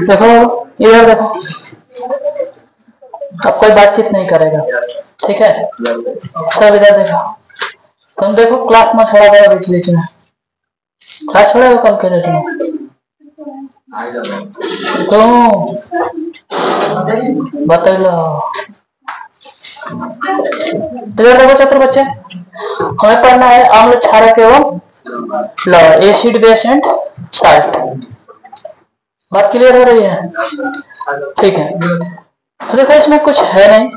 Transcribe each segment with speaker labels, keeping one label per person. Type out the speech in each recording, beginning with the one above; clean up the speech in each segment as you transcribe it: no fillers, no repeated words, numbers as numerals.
Speaker 1: देखो इधर देखो, अब कोई बातचीत नहीं करेगा, ठीक है? सब इधर देखो। तुम देखो क्लास में छोड़ा गया बीच बीच में, क्लास छोड़ा कल के डेट में तो बता। इधर देखो छात्र बच्चे, हमें पढ़ना है अम्ल, क्षारक एवं लवण, एसिड बेस एंड साल्ट। बात क्लियर हो रही है? ठीक है। तो देखो इसमें कुछ है नहीं,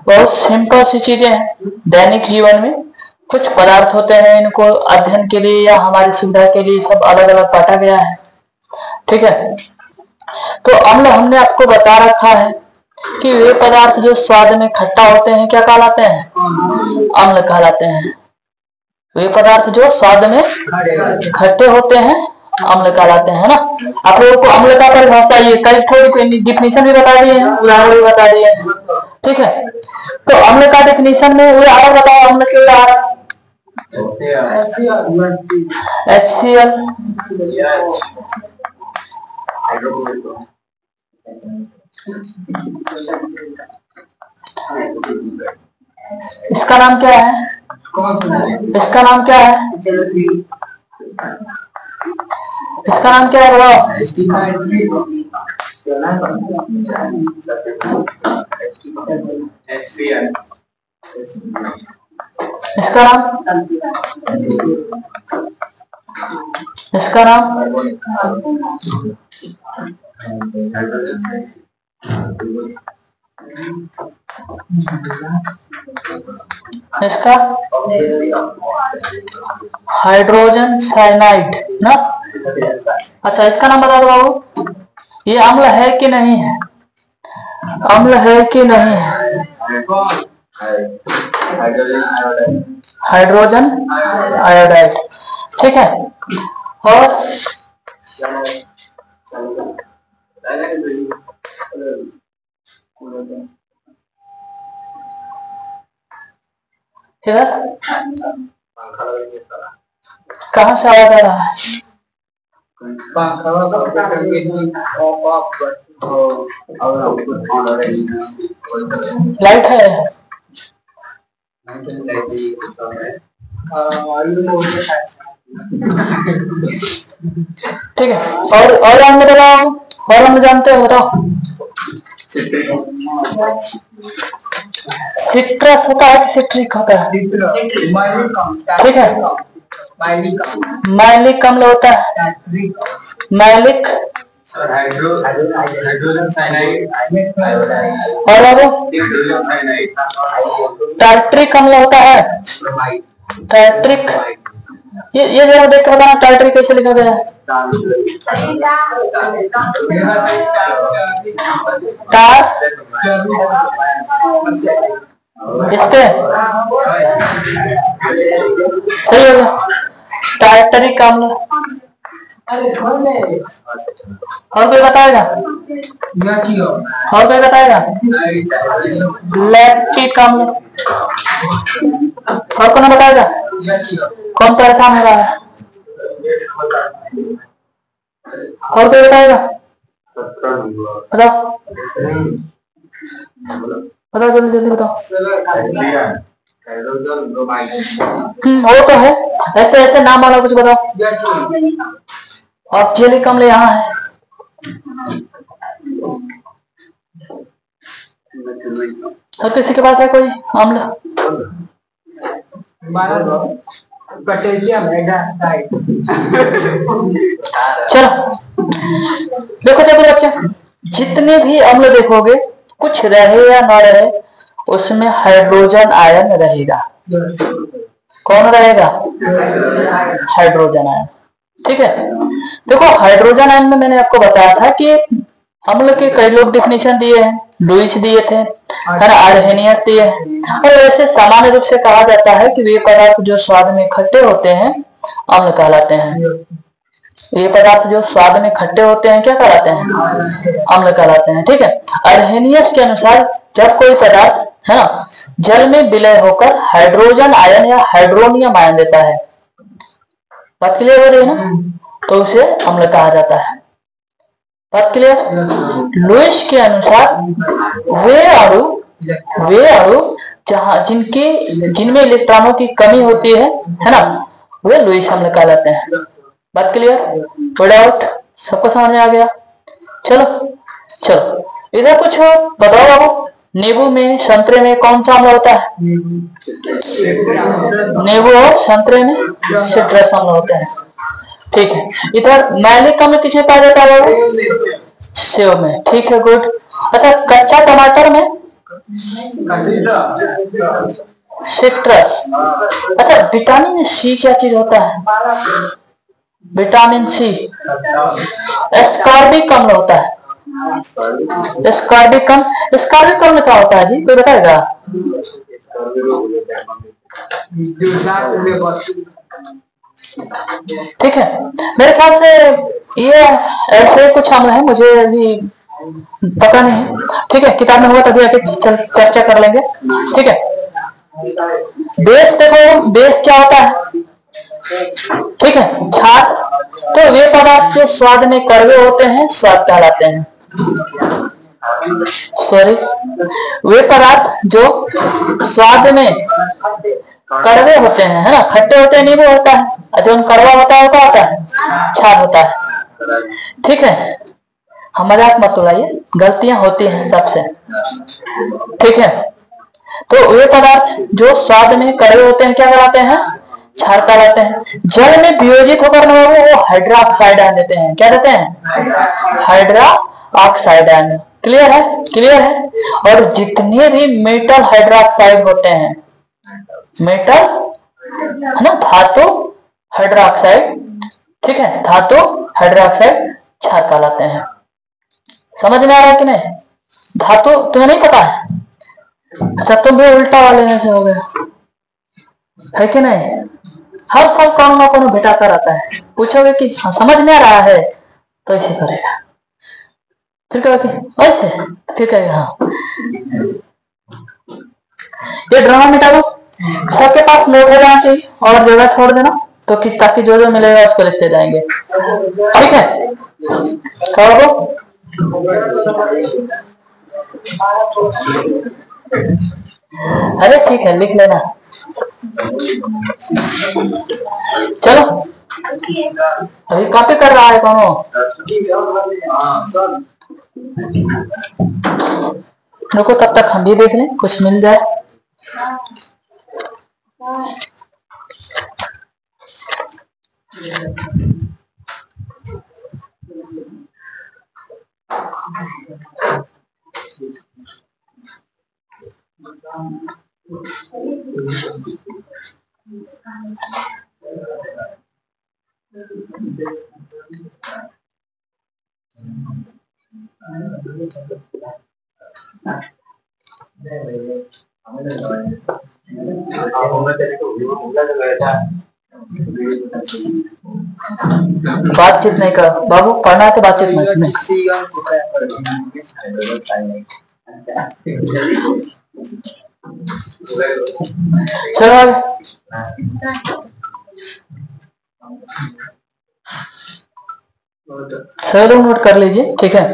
Speaker 1: बहुत सिंपल सी चीजें हैं। दैनिक जीवन में कुछ पदार्थ होते हैं, इनको अध्ययन के लिए या हमारी सुविधा के लिए सब अलग अलग बांटा गया है, ठीक है? तो अम्ल हमने आपको बता रखा है कि वे पदार्थ जो स्वाद में खट्टा होते हैं क्या कहलाते हैं? अम्ल कहलाते हैं। वे पदार्थ जो स्वाद में खट्टे होते हैं अम्ल कहलाते हैं ना। आप लोगों को अम्ल का परिभाषा ये कई थोड़ी डिफिनीशन भी बता दिए हैं, उदाहरण भी बता दिए हैं, ठीक है? तो अम्ल का डिफिनीशन में उदाहरण बताओ, अम्ल के उदाहरण। HCl, इसका नाम क्या है? इसका नाम क्या है? इसका नाम क्या है बताओ? इसका नाम, इसका नाम इसका हाइड्रोजन साइनाइड ना। अच्छा इसका नाम बता दो बाबू, ये अम्ल है कि नहीं है? अम्ल है कि नहीं है? हाइड्रोजन आयोडाइड, ठीक है? और इधर कहाँ से आवाज आ रहा है? लाइट है? ठीक है। और हम बताओ, और हम जानते हो बताओ। सिट्रस होता है कि सिट्रिक होता है? ठीक है, मैलिक अम्ल होता है, मैलिक हाइड्रोजन साइनाइड और टार्ट्रिक अम्ल होता है, टार्ट्रिक। ये जरा देख के बताना टार्ट्रिक कैसे लिखा गया है? इसके सही हो गया, टार्टरिक अम्ल। और कोई बताएगा? और कोई बताएगा? लैक्टिक अम्ल। और कौन बताएगा? कौन परेशान हो रहा है? और कोई बताएगा? बताओ बताओ, जल्दी जल्दी बताओ। वो तो है, ऐसे ऐसे नाम वाला कुछ बताओ। ऑक्जेलिक अम्ल यहाँ है। और किसी के पास है कोई अम्ल? चलो देखो चलो बच्चे, जितने भी अम्ल देखोगे कुछ रहे या ना रहे उसमें हाइड्रोजन आयन रहेगा। कौन रहेगा? हाइड्रोजन आयन, ठीक है। देखो हाइड्रोजन आयन में मैंने आपको बताया था कि अम्ल के कई लोग डिफिनेशन दिए हैं, लुईस दिए थे, आर्हेनियस दिए हैं। और वैसे सामान्य रूप से कहा जाता है कि वे पदार्थ जो स्वाद में खट्टे होते हैं अम्ल कहलाते हैं। ये पदार्थ जो स्वाद में खट्टे होते हैं क्या कहलाते हैं? अम्ल कहलाते हैं। ठीक है। अर्हेनियस के अनुसार जब कोई पदार्थ है ना जल में विलय होकर हाइड्रोजन आयन या हाइड्रोनियम आयन देता है, बात क्लियर हो रही है ना, तो उसे अम्ल कहा जाता है। बात क्लियर? लुईस के अनुसार वे अणु जिनमें इलेक्ट्रॉनों की कमी होती है ना, वे लुईस अम्ल कहलाते हैं। बात क्लियर? No doubt? सबको समझ में आ गया? चलो इधर कुछ बताओ बाबू, नींबू में संतरे में कौन सा अम्ल होता है? नींबू और संतरे में सिट्रस अम्ल होते हैं। ठीक है। इधर मैलिक अम्ल किसमें पाया जाता है बाबू? सेव में। ठीक है, गुड। अच्छा, कच्चा टमाटर में सिट्रस। अच्छा, विटामिन सी क्या चीज होता है? विटामिन सी एस्कॉर्बिक अम्ल होता है। एस्कॉर्बिक अम्ल क्या होता है जी, कोई बताएगा? ठीक है, मेरे ख्याल से ये ऐसे कुछ अम्ल है, मुझे अभी पता नहीं है। ठीक है, किताब में हुआ तभी आके चर्चा कर लेंगे। ठीक है। बेस देखो, बेस क्या होता है? ठीक है, क्षार। तो वे पदार्थ जो स्वाद में कड़वे होते हैं स्वाद कहलाते हैं। सॉरी, वे पदार्थ जो स्वाद में कड़वे होते हैं, है ना, खट्टे होते हैं नींबू होता है, और जो कड़वा होता है क्या होता है? क्षार होता है। ठीक है, हम मजाक मत उड़ाइए, गलतियां होती हैं सबसे। ठीक है, तो वे पदार्थ जो स्वाद में कड़वे होते हैं क्या कहलाते हैं? क्षार कहलाते हैं। जल में वियोजित होकर वो हाइड्रोक्साइड आयन देते हैं। क्या देते हैं? Hydroxide ion. क्लियर है? क्लियर है। और जितने भी मेटल हाइड्रोक्साइड होते हैं, मेटल है ना, धातु हाइड्रोक्साइड, ठीक है, धातु हाइड्रोक्साइड क्षार कहलाते हैं। समझ में आ रहा है कि नहीं? धातु तुम्हें नहीं पता है? अच्छा, तुम भी उल्टा वाले में से हो गया है कि नहीं? हर साल कौन ना कौन भेटाता रहता है, पूछोगे कि हाँ समझ में आ रहा है तो ऐसे करेगा, फिर कहोगे ऐसे, फिर कहेगा हाँ। ये ड्रामा मिटा दो, सबके पास नोट हो जाना चाहिए और जगह छोड़ देना, तो कि ताकि जो जो मिलेगा उसको लिखते जाएंगे। ठीक है, कहो अरे ठीक है, लिख लेना। चलो, अभी कॉपी कर रहा है कौन? रुको, तब तक हम भी देख लें कुछ मिल जाए। बातचीत नहीं कर बाबू, पढ़ना है तो बातचीत नहीं। चलो चलो नोट कर लीजिए। ठीक है,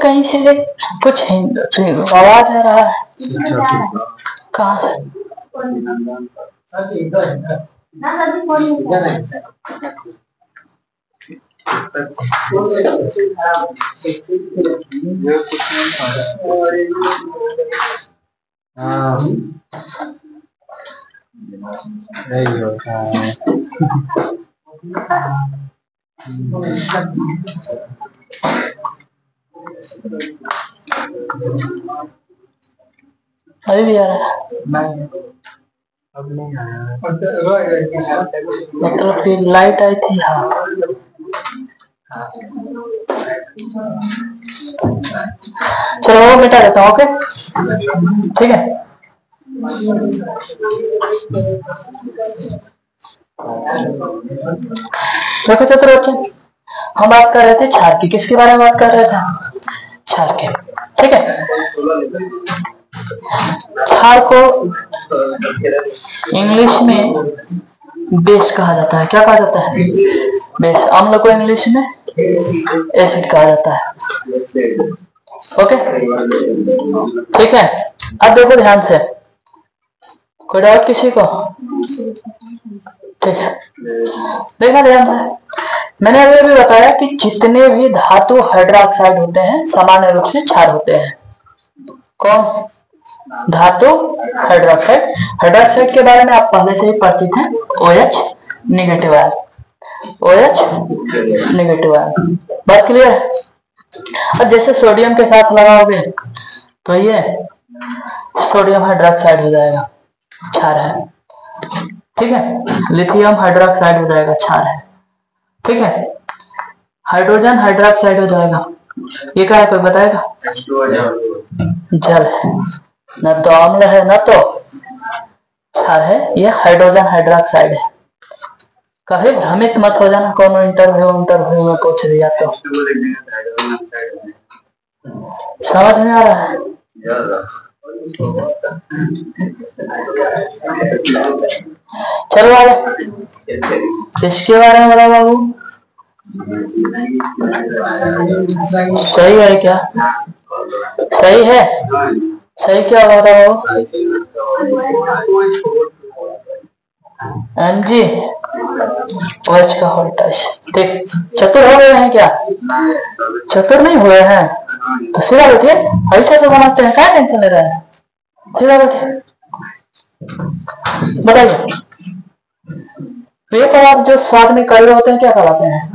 Speaker 1: कहीं से कुछ आवाज आ रहा है, कहाँ से? नहीं होता है। अभी भी आ रहा है?
Speaker 2: अब नहीं आया।
Speaker 1: मतलब फिर लाइट आई थी। हाँ चलो वो मिटा देता हूँ। ओके ठीक है। देखो चतुर बच्चे, हम बात कर रहे थे क्षार की। किसके बारे में बात कर रहे थे? क्षार के। ठीक है। क्षार को इंग्लिश में बेस कहा जाता है। क्या कहा जाता है? बेस। अम्ल को इंग्लिश में एसिड कहा जाता है। ओके ठीक है। अब देखो ध्यान से, कोई डाउट किसी को? ठीक है, देखना ध्यान से। मैंने अभी बताया कि जितने भी धातु हाइड्रोक्साइड होते हैं सामान्य रूप से क्षार होते हैं। कौन? धातु हाइड्रोक्साइड। हाइड्रोक्साइड के बारे में आप पहले से ही परिचित हैं। OH negative ion, OH negative ion. बात क्लियर है? अब जैसे सोडियम के साथ लगाओगे तो ये सोडियम हाइड्रोक्साइड हो जाएगा, क्षार है। ठीक है। लिथियम हाइड्रोक्साइड हो जाएगा, क्षार है। ठीक है। हाइड्रोजन हाइड्रोक्साइड हो जाएगा। ये क्या है, कोई बताएगा? जल है, न तो अम्ल है न तो क्षार है। ये हाइड्रोजन हाइड्रोक्साइड है। कभी भ्रमित मत हो जाना, कौन इंटरव्यू में पूछ दिया तो। समझ में आ रहा है? चलो आगे, इसके बारे में बता बाबू। सही है क्या? सही है? सही क्या होगा वो? MG OH का वोल्टेज। ठीक, चतुर हो गए हैं क्या? चतुर नहीं हुए हैं तो सीधा बैठिए, ऐसा तो बनाते हैं, क्या टेंशन ले रहे हैं? सीधा बैठिए, बताइए। ये पदार्थ जो स्वाद में कड़वे होते हैं क्या कहलाते हैं?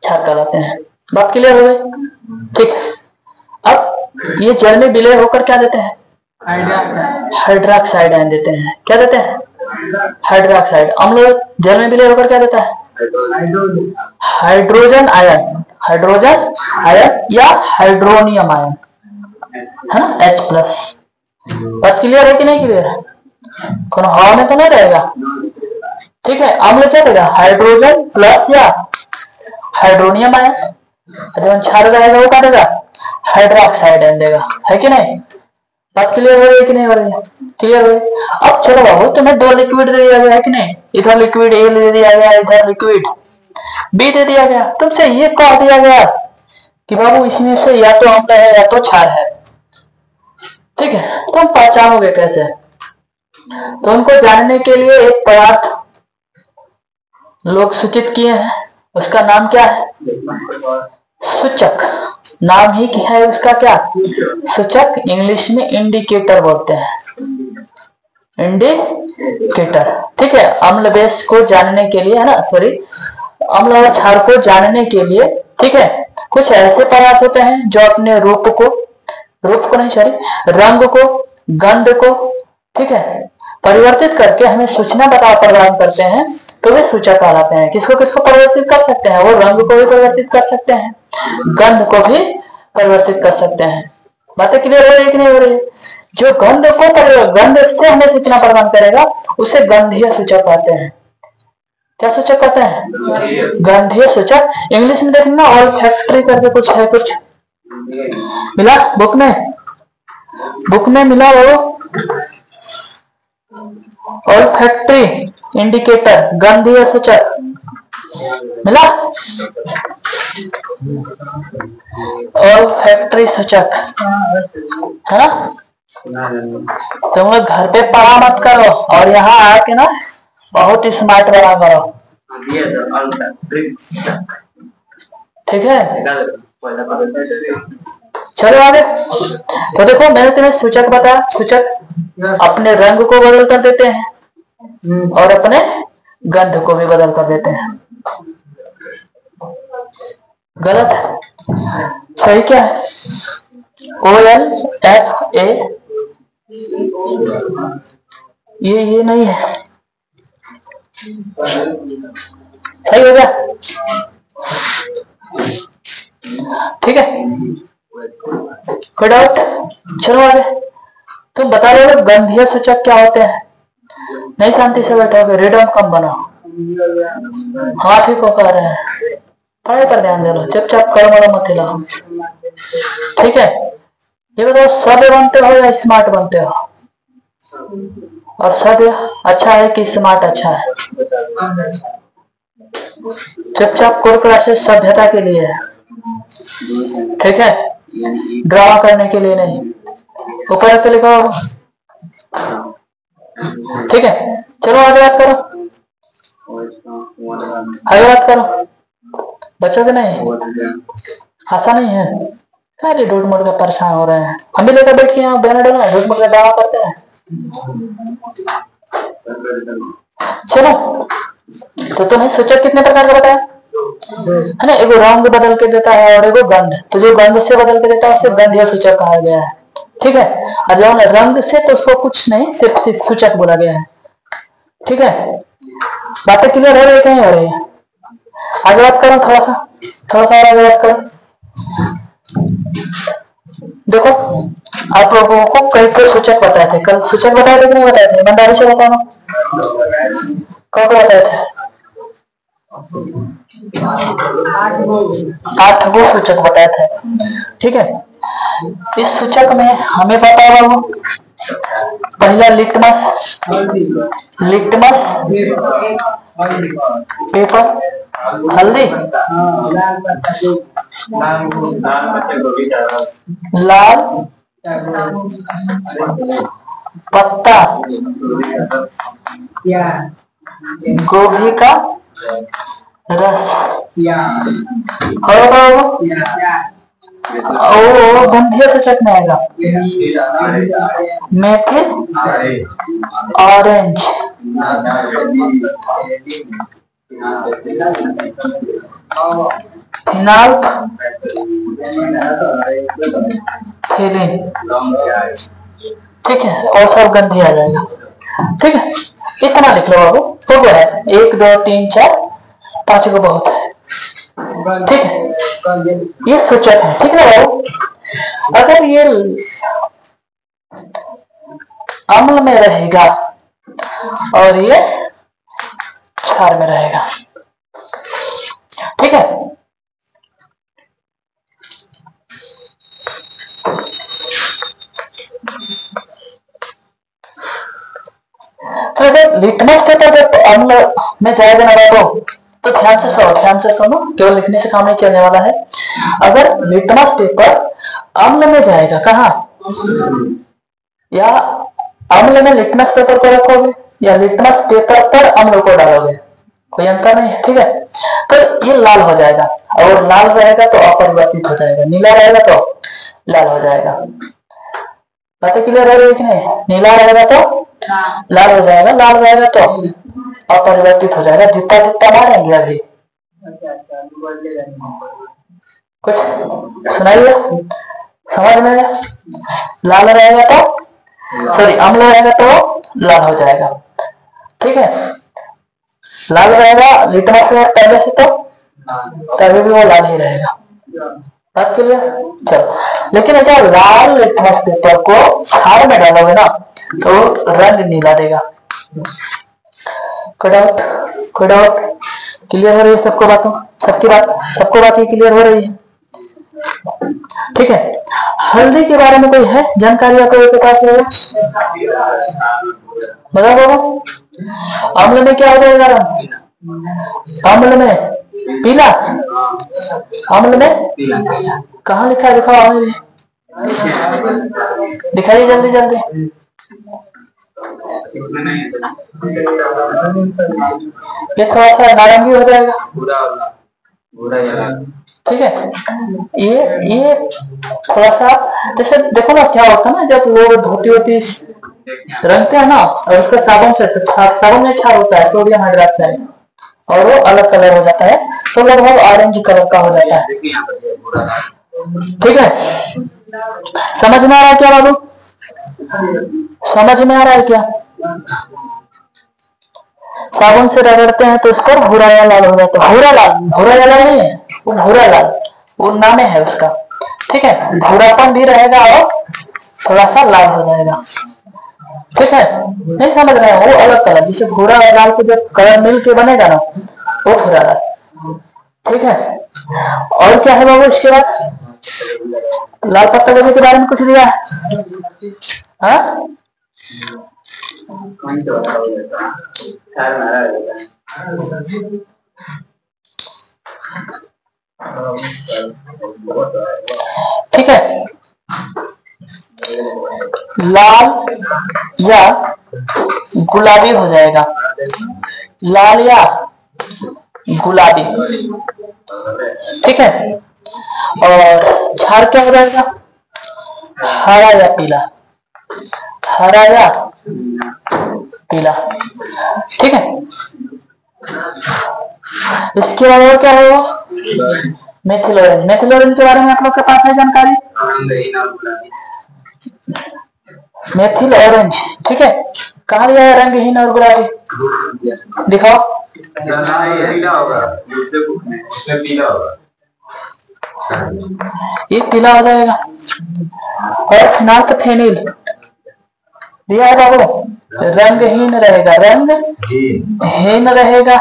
Speaker 1: क्षार कहलाते हैं। बात क्लियर हो गई? ठीक है। अब ये जल में विलय होकर क्या देते हैं? हाइड्रोक्साइड आयन देते हैं। क्या देते हैं? हाइड्रोक्साइड। अम्ल जल में विलय होकर क्या देता है? Hydrogen ion. हाइड्रोजन आयन या हाइड्रोनियम आयन, है ना, H+। बात क्लियर है कि नहीं क्लियर है? कौन हवा में तो नहीं रहेगा। ठीक है। अम्ल क्या देगा? हाइड्रोजन प्लस या हाइड्रोनियम आयन। जब क्षार रहेगा वो क्या देगा? हाइड्रोक्साइड आयन देगा, है कि नहीं? बात क्लियर हो रही है कि नहीं हो रही है? क्लियर हो रही। अब चलो बाबू, तुम्हें दो लिक्विड दे दिया गया है कि नहीं? इधर लिक्विड A दे दिया गया, इधर लिक्विड B दे दिया गया। तुमसे ये कह दिया गया कि बाबू इसमें से या तो अम्ल है या तो क्षार है। ठीक है, तुम पहचानोगे कैसे? तो उनको जानने के लिए एक पदार्थ लोग सूचित किए हैं, उसका नाम क्या है? सूचक। नाम ही क्या है उसका? क्या? सूचक। इंग्लिश में इंडिकेटर बोलते हैं, इंडिकेटर। ठीक है। अम्ल बेस को जानने के लिए, है ना, सॉरी, अम्ल और क्षार को जानने के लिए, ठीक है, कुछ ऐसे पदार्थ होते हैं जो अपने रूप को नहीं, सॉरी, रंग को, गंध को, ठीक है, परिवर्तित करके हमें सूचना प्रदान करते हैं, तो वे सूचक कहलाते हैं। किसको किसको परिवर्तित कर सकते हैं? वो रंग को भी परिवर्तित कर सकते हैं, गंध को भी परिवर्तित कर सकते हैं। बातें क्लियर हो रही है कि नहीं हो रही है? जो गंध से हमें सूचना प्रदान करेगा उसे गंधीय सूचक कहते हैं। क्या सूचक कहते हैं? गंधीय सूचक। इंग्लिश में देखना, ऑल्फैक्टरी करके कुछ है, कुछ मिला बुक में मिला वो ऑल्फैक्टरी इंडिकेटर, गंधीय सूचक मिला, ऑल्फैक्टरी सूचक, है ना? तुम लोग घर पे पढ़ा मत करो और यहाँ आके ना बहुत स्मार्ट बना करो। ठीक है, चलो आगे। तो देखो, मैंने तुम्हें सूचक बताया। सूचक अपने रंग को बदल कर देते हैं और अपने गंध को भी बदल कर देते हैं। गलत है। सही क्या है? OLFA, ये नहीं है। सही हो गया? ठीक है, कोई डाउट? चलो आगे। तुम बता रहे हो गंधीय सूचक क्या होते हैं? नहीं शांति से बैठोगे, रीडम कम बनाओ। हाँ ठीक हो कह रहे हैं, पढ़ाई पर ध्यान दे लो, चुपचाप कर्म वाला मत हिलाओ। ठीक है, ये बताओ सभ्य बनते हो या स्मार्ट बनते हो? और सभ्य अच्छा है कि स्मार्ट अच्छा है? चुपचाप कोर क्लासेस सभ्यता के लिए है, ठीक है, ड्रामा करने के लिए नहीं। ऊपर के लिखो, ठीक है। चलो आगे बात करो, आगे बात करो। बच्चों के नहीं आशा नहीं है, खाली डोट मोट का परेशान हो रहे हैं। हम भी लेकर बैठ के यहाँ बैनर डाला, डोट मोट का ड्रामा करते हैं। चलो, तो तुम्हें सूचक कितने प्रकार का बताया है ना? एगो रंग बदल के देता है और एगो गंध। तो जो गंध से बदल के देता है उसे गंधीय सूचक कहा गया है, ठीक है। और जो रंग से, तो उसको कुछ नहीं, सिर्फ सूचक बोला गया है, ठीक है। बातें क्लियर हो रही है कहीं हो रही है? आगे बात करो, थोड़ा सा और आगे बात करो। देखो, आप लोगों को कई कई सूचक बताए थे कल। सूचक बताए थे कि नहीं बताए थे? ईमानदारी से बताना, कौन को बताए थे? 8 गो सूचक बताए थे, ठीक है। इस सूचक में हमें पता होगा पहला लिटमस पेपर, हल्दी, लाल पत्ता, गोभी का रस, और गंधीय सूचक में आएगा मेथिल, ऑरेंज, फिनाइल, ठीक है, और सब गंधी आ जाएगा, ठीक है। इतना लिख लो बाबू, हो गया है। 1 2 3 4 5 को बहुत है, ठीक है। ये सूचक है, ठीक है बाबू। अगर ये अम्ल में रहेगा और ये क्षार में रहेगा, ठीक है। तो अगर लिटमस पेपर जब अम्ल में जाएगा ना बाबू, तो ध्यान से सुनो, केवल लिखने से काम नहीं चलने वाला है। अगर लिटमस पेपर अम्ल में जाएगा, कहाँ? या अम्ल में लिटमस पेपर को रखोगे या लिटमस पेपर पर अम्ल को डालोगे, कोई अंतर नहीं है, ठीक है। तो ये लाल हो जाएगा, और लाल रहेगा तो अपरिवर्तित हो जाएगा, नीला रहेगा तो लाल हो जाएगा। बातें क्लियर हो रही है कि नहीं? नीला रहेगा तो लाल हो जाएगा, लाल रहेगा तो अपरिवर्तित हो जाएगा। जितना मारेंगे अभी कुछ सुनाइए, समझ में आया? लाल रहेगा तो सॉरी, अम्ल रहेगा तो लाल हो जाएगा, ठीक है। लाल रहेगा लिटमस पेपर पहले से, तो तभी भी वो लाल ही रहेगा। बात क्लियर? चलो, लेकिन अगर लाल लिटमस पेपर को क्षार में डालोगे ना, तो रंग नीला देगा। कोई डाउट? क्लियर हो रही है सबको बातों? सबको बात ये क्लियर हो रही है, ठीक है। हल्दी के बारे में कोई है जानकारी आपको के पास है? बताओ बाबू, अम्ल में क्या हो जाएगा रंग? अम्ल में पीला, अम्ल में कहाँ लिखा है? दिखाओ, अम्ल में दिखाइए जल्दी। ये थोड़ा सा नारंगी हो जाएगा, ठीक है। ये थोड़ा सा, जैसे देखो ना क्या होता है ना, जब लोग धोती रंगते हैं ना, और उसका साबुन से, तो साबुन में क्षार होता है, सोडियम हाइड्रोक्साइड, और वो अलग कलर हो जाता है, तो लगभग ऑरेंज कलर का हो जाता है। ठीक है, समझ में आ रहा है क्या बाबू? समझ में आ रहा है क्या? साबुन से रगड़ते हैं तो उसको भूरा या लाल हो जाता है। भूरा लाल, भूरा या लाल नहीं है, वो भूरा लाल, वो नाम है उसका। ठीक है, भूरापन भी रहेगा और थोड़ा सा लाल हो जाएगा। ठीक है, नहीं समझ रहे हैं? वो अलग कलर, जैसे भूरा और लाल को जब कलर मिल के बनेगा ना, वो भूरा लाल। ठीक है, और क्या है बाबू इसके बाद? लाल पत्ता गोभी के बारे में कुछ दिया है? हाँ? ठीक है, लाल या गुलाबी हो जाएगा, लाल या गुलाबी। ठीक है, और झाड़ क्या हो जाएगा? हरा या पीला, हरा या पीला। ठीक है, इसके बाद और क्या होगा? Methyl orange. मेथिल ऑरेंज के बारे में आप लोग के पास है जानकारी? मेथिल ऑरेंज, ठीक है, कहा दिया है रंगहीन और गुलाबी? दिखाओ। ये पीला हो जाएगा। और फिनाल्फथेनिल दिया है बाबू, रंगहीन रहेगा, रंगहीन रहेगा,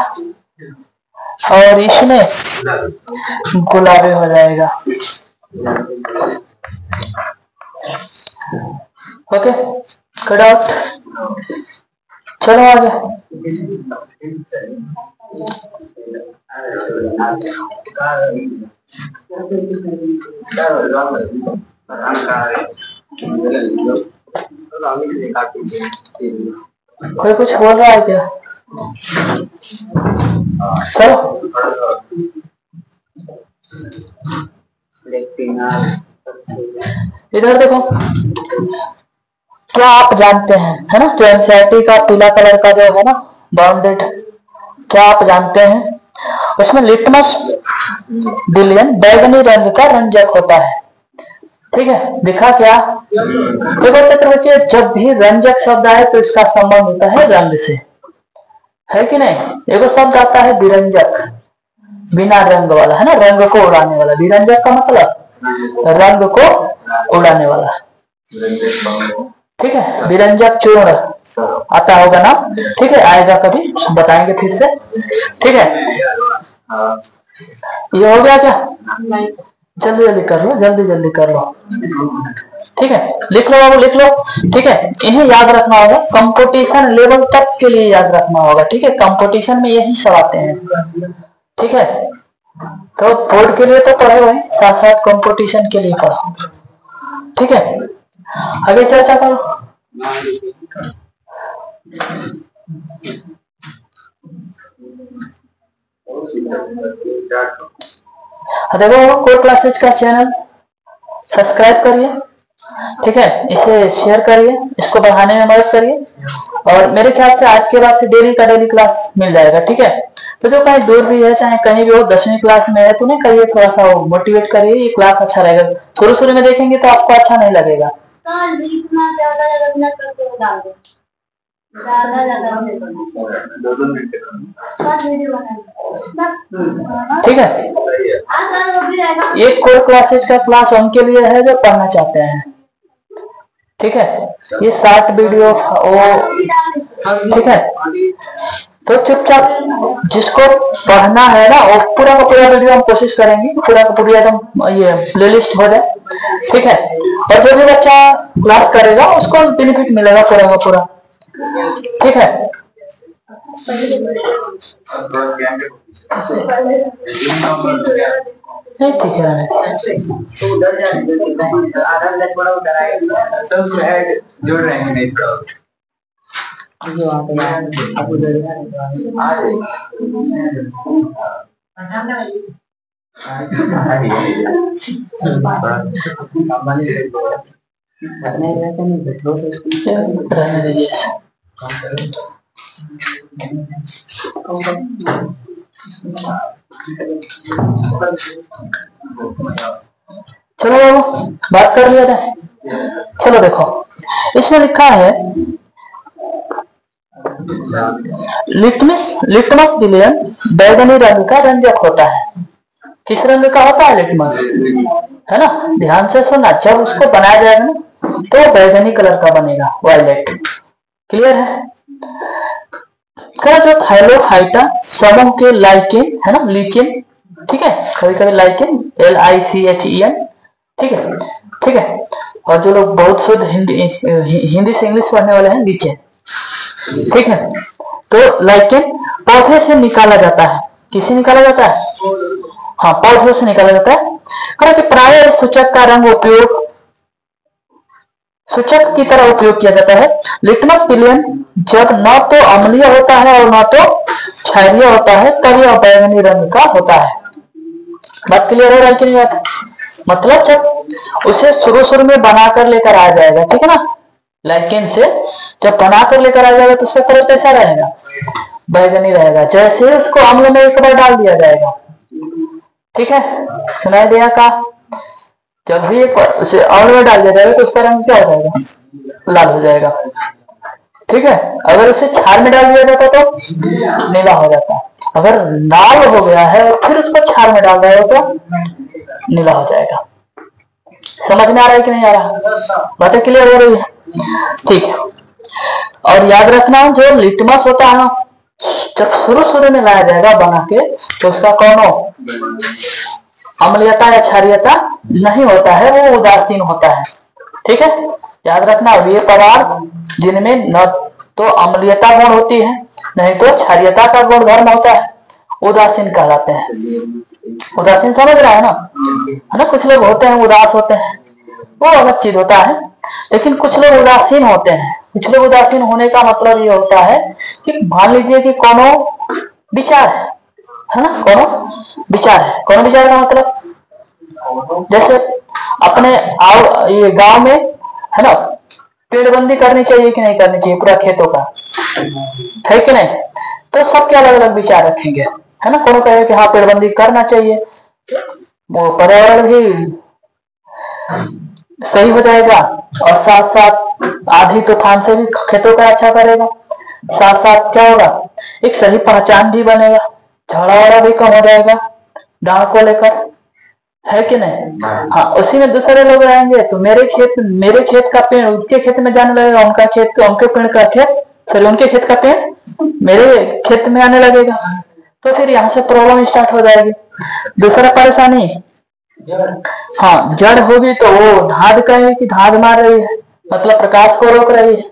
Speaker 1: और इसमें गुलाबी हो जाएगा। Okay, cut out. चलो आगे। कोई कुछ बोल रहा है क्या? चलो इधर देखो, क्या आप जानते हैं, है ना, जो एनसीईआरटी का पीला कलर का जो है ना बाउंडेड, क्या आप जानते हैं उसमें लिटमस विलियन बैगनी रंग का रंजक होता है। ठीक है, दिखा क्या? देखो चित्र बच्चे, जब भी रंजक शब्द आए तो इसका संबंध होता है रंग से, है कि नहीं? एगो शब्द आता है विरंजक, बिना रंग वाला, है ना, रंग को उड़ाने वाला। विरंजक का मतलब रंग को उड़ाने वाला। ठीक है, विरंजक चूर्ण आता होगा ना? ठीक है, आएगा कभी, बताएंगे फिर से। ठीक है, ये हो गया क्या? जल्दी जल्दी कर लो, जल्दी जल्दी कर लो। ठीक है, लिख लो बाबू, लिख लो। ठीक है, इन्हें याद रखना होगा, कंपटीशन लेवल तक के लिए याद रखना होगा। ठीक है, कंपटीशन में यही सब आते हैं। ठीक है, तो बोर्ड के लिए तो पढ़े हुए, साथ साथ कंपटीशन के लिए पढ़ो। ठीक है, आगे चर्चा करो। देखो, कोर क्लासेज का चैनल सब्सक्राइब करिए। ठीक है, इसे शेयर करिए, इसको बढ़ाने में मदद करिए, और मेरे ख्याल से आज के बाद से डेली का डेली क्लास मिल जाएगा। ठीक है, तो जो कहीं दूर भी है, चाहे कहीं भी हो, 10वीं क्लास में है, तो नहीं करिए, थोड़ा सा मोटिवेट करिए, ये क्लास अच्छा रहेगा। शुरू शुरू में देखेंगे तो आपको अच्छा नहीं लगेगा। ठीक है, एक कोर क्लासेज का क्लास उनके लिए है जो पढ़ना चाहते हैं। ठीक है, ये 60 वीडियो वो, ठीक है, तो चुपचाप जिसको पढ़ना है ना, वो पूरा का पूरा वीडियो हम कोशिश करेंगे पूरा का पूरा एकदम ये प्लेलिस्ट हो जाए। ठीक है, और जो भी बच्चा क्लास करेगा उसको बेनिफिट मिलेगा पूरा का पूरा। ठीक है, नहीं ठीक है,
Speaker 2: उधर सब जोड़ रहे हैं, नहीं जो आप आप उधर नहीं
Speaker 1: चलो बात कर लिया था। चलो देखो इसमें लिखा है लिटमस विलयन बैगनी रंग का रंजक होता है। किस रंग का होता है लिटमस, है ना, ध्यान से सुनना। जब उसको बनाया जाएगा ना तो बैगनी कलर का बनेगा, वायलेट। क्लियर है। जो थाइलोहाइटा समूह के लाइकेन है ना, लीचेन, ठीक है, कभी कभी लाइकेन LICHEN, ठीक है, ठीक है। और जो लोग बहुत शुद्ध हिंदी से इंग्लिश पढ़ने वाले हैं, लीचेन, ठीक है। तो लाइकेन पौधे से निकाला जाता है। किसे निकाला जाता है? हाँ, पौधे से निकाला जाता है। कि प्राय सूचक का रंग उपयोग सूचक की तरह उपयोग किया जाता है। लिटमस विलयन जब न तो अम्लीय होता है और न तो क्षारीय होता है, तब यह बैगनी रंग का होता है। बात क्लियर हो रहा है कि नहीं बात? मतलब जब उसे शुरू में बनाकर लेकर आ जाएगा, ठीक है ना, लाइकेन से जब बनाकर लेकर आ जाएगा तो उसका कलर कैसा रहेगा? बैगनी रहेगा। जैसे उसको अम्ल में एक बार डाल दिया जाएगा, ठीक है, सुनाई दिया का? जब भी उसे अम्ल में डाल दिया जाएगा तो उसका रंग क्या हो जाएगा? लाल हो जाएगा, ठीक है। अगर उसे क्षार में डाल दिया जाता तो नीला हो जाता। अगर लाल हो गया है और फिर उसको क्षार में डाल दिया तो नीला हो जाएगा। समझ में आ रहा है कि नहीं आ रहा? बातें क्लियर हो रही है? ठीक है। और याद रखना, जो लिटमस होता है जब शुरू में लाया जाएगा बना के तो उसका कौनो अम्लीयता या क्षारीयता नहीं होता है, वो उदासीन होता है, ठीक है। याद रखना, वे पदार्थ जिनमें न तो अम्लीयता गुण होती है नहीं तो क्षारीयता का गुण धर्म होता है, उदासीन कहलाते हैं। उदासीन समझ रहा है ना? है ना? कुछ लोग होते हैं उदास होते हैं, वो अलग चीज होता है। लेकिन कुछ लोग उदासीन होते हैं। कुछ लोग उदासीन होने का मतलब ये होता है कि मान लीजिए कि कोनो विचार है ना, कोनो विचार है। कोनो विचार का मतलब जैसे अपने ये गांव में है ना, पेड़बंदी करनी चाहिए कि नहीं करनी चाहिए पूरा खेतों का, है कि नहीं? तो सबके अलग अलग विचार रखेंगे, है ना। कोनो कहे कि हाँ पेड़बंदी करना चाहिए, वो पर्यावरण भी सही हो जाएगा और साथ साथ आधी तूफान से भी खेतों का अच्छा करेगा। साथ साथ क्या होगा, एक सही पहचान भी बनेगा, झगड़ा वाड़ा भी कम हो जाएगा गांव को लेकर, है कि नहीं? हाँ, उसी में दूसरे लोग रहेंगे तो मेरे खेत का पेड़ उनके खेत में जाने लगेगा, उनका खेत उनके पेड़ का खेत सॉरी उनके खेत का पेड़ मेरे खेत में आने लगेगा, तो फिर यहाँ से प्रॉब्लम स्टार्ट हो जाएगी। दूसरा परेशानी, हाँ, जड़ होगी तो वो धाद कहे कि धाद मार रही है, मतलब प्रकाश को रोक रही है।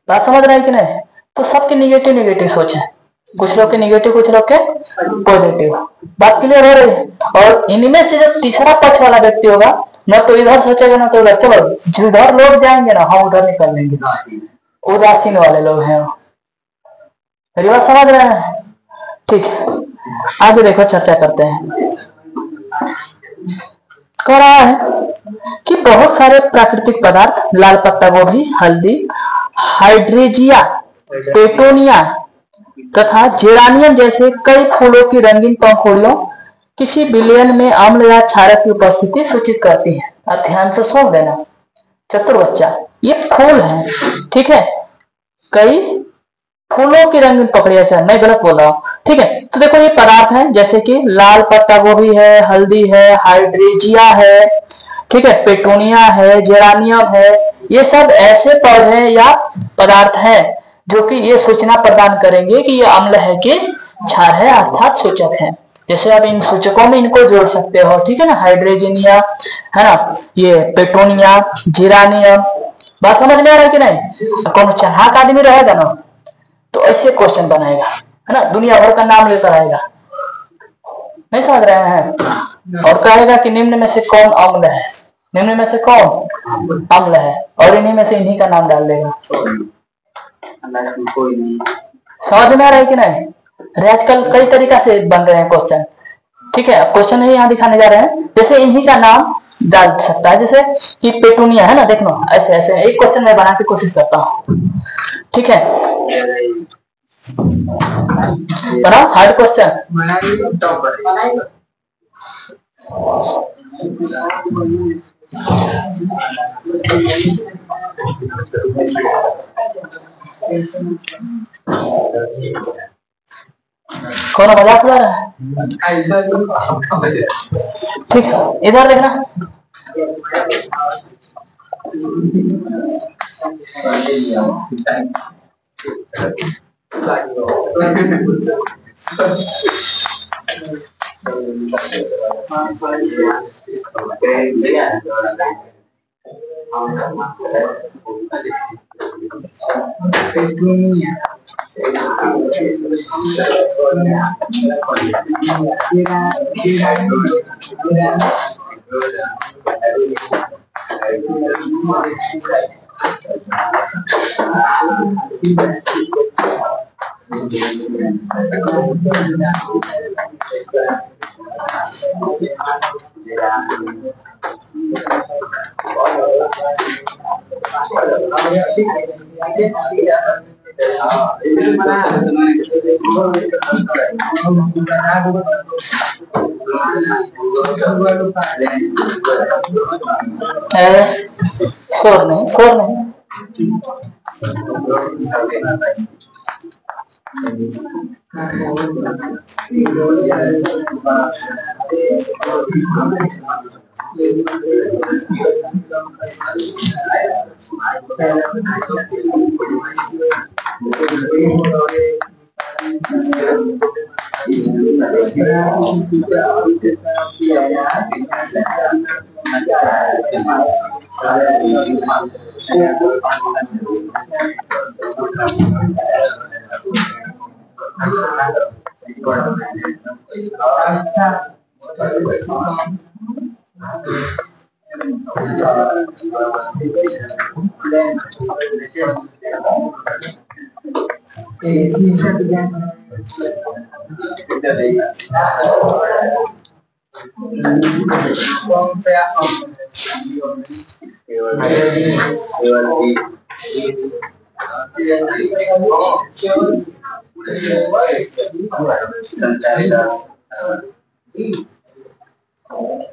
Speaker 1: बात समझ रहे हैं कि नहीं? तो सबके निगेटिव सोच है, कुछ लोग के निगेटिव, कुछ लोग के पॉजिटिव। बात क्लियर हो रही है? और इनमें से जब तीसरा पक्ष वाला व्यक्ति होगा, न तो इधर सोचेगा ना तो उधर, चलो जिधर लोग जाएंगे ना हम उधर निकल लेंगे, उदासीन वाले लोग हैं। मेरी बात समझ रहे हैं? ठीक है, आगे देखो, चर्चा करते हैं। कह रहा है कि बहुत सारे प्राकृतिक पदार्थ, लाल पत्ता गोभी, हल्दी, हाइड्रेजिया, पेटोनिया तथा जेरानियम जैसे कई फूलों की रंगीन पंखुड़ियों किसी विलयन में अम्ल या क्षारक की उपस्थिति सूचित करती है। आप ध्यान से सुन देना चतुर बच्चा, ये फूल है, ठीक है, कई फूलों की रंगीन पकड़िया से, मैं गलत बोल रहा हूँ, ठीक है। तो देखो ये पदार्थ है जैसे कि लाल पत्ता गोभी है, हल्दी है, हाइड्रेजिया है, ठीक है, पेटोनिया है, जेरानियम है, ये सब ऐसे पौधे या पदार्थ हैं जो कि ये सूचना प्रदान करेंगे कि ये अम्ल है कि क्षार है, अर्थात सूचक है। जैसे आप इन सूचकों में इनको जोड़ सकते हो, ठीक है ना, हाइड्रेजिनिया है ना, ये पेटोनिया, जेरानियम। बात समझ में आ रहा है कि नहीं? कौन चालाक आदमी रहेगा ना तो ऐसे क्वेश्चन बनाएगा, है ना, दुनिया भर का नाम लेकर आएगा, नहीं समझ रहे हैं? और कहेगा कि निम्न में से कौन अम्ल है, निम्न में से कौन अम्ल है, और इन्हीं में से इन्हीं का नाम डाल देगा। समझ में आ रहा है कि नहीं? अरे आजकल कई तरीका से बन रहे हैं क्वेश्चन, ठीक है। क्वेश्चन ही यहाँ दिखाने जा रहे हैं, जैसे इन्हीं का नाम डाल सकता है, जैसे कि पेटूनिया है ना, देखो ऐसे ऐसे एक क्वेश्चन में बना के कोशिश करता हूँ, ठीक है। बना हार्ड क्वेश्चन कौन मजाक उड़ा रहा है? ठीक है, इधर देखना। शोर नहीं, शोर नहीं।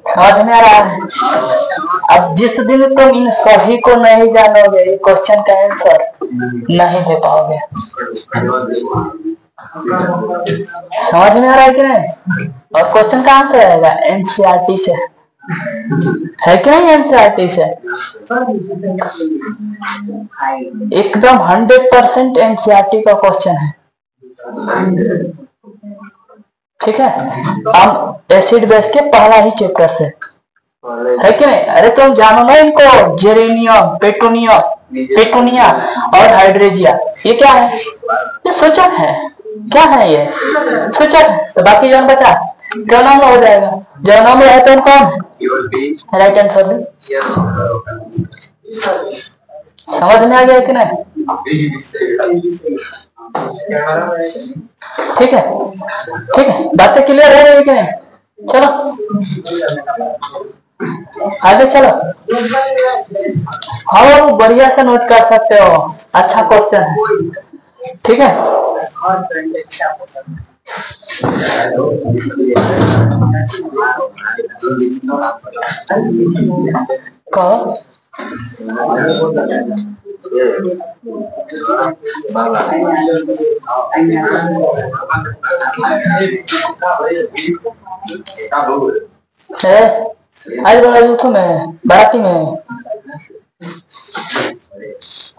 Speaker 1: समझ में आ रहा है? अब जिस दिन तुम इन सभी को नहीं जानोगे, क्वेश्चन का आंसर नहीं दे पाओगे। समझ में आ रहा है कि नहीं? और क्वेश्चन कहाँ से आएगा? एनसीईआरटी से, है कि नहीं? एनसीईआरटी से एकदम 100% एनसीईआरटी का क्वेश्चन है। ठीक है, हम एसिड बेस के पहला ही चैप्टर से, है कि नहीं? अरे तुम जानो ना इनको, जेरेनियम, पेटूनिया और हाइड्रेजिया, ये क्या है? ये सूचक है। क्या है ये? सूचक है। तो बाकी जो बचा क्या नाम हो जाएगा? जो नाम है तो कौन है? Right answer. समझ में आ गया कि नहीं? ठीक है, ठीक है, बातें क्लियर हो रही कि नहीं? चलो आगे चलो। हाँ, बढ़िया से नोट कर सकते हो, अच्छा क्वेश्चन है। ठीक है, कहो आज बड़ा यूथो में बाराती में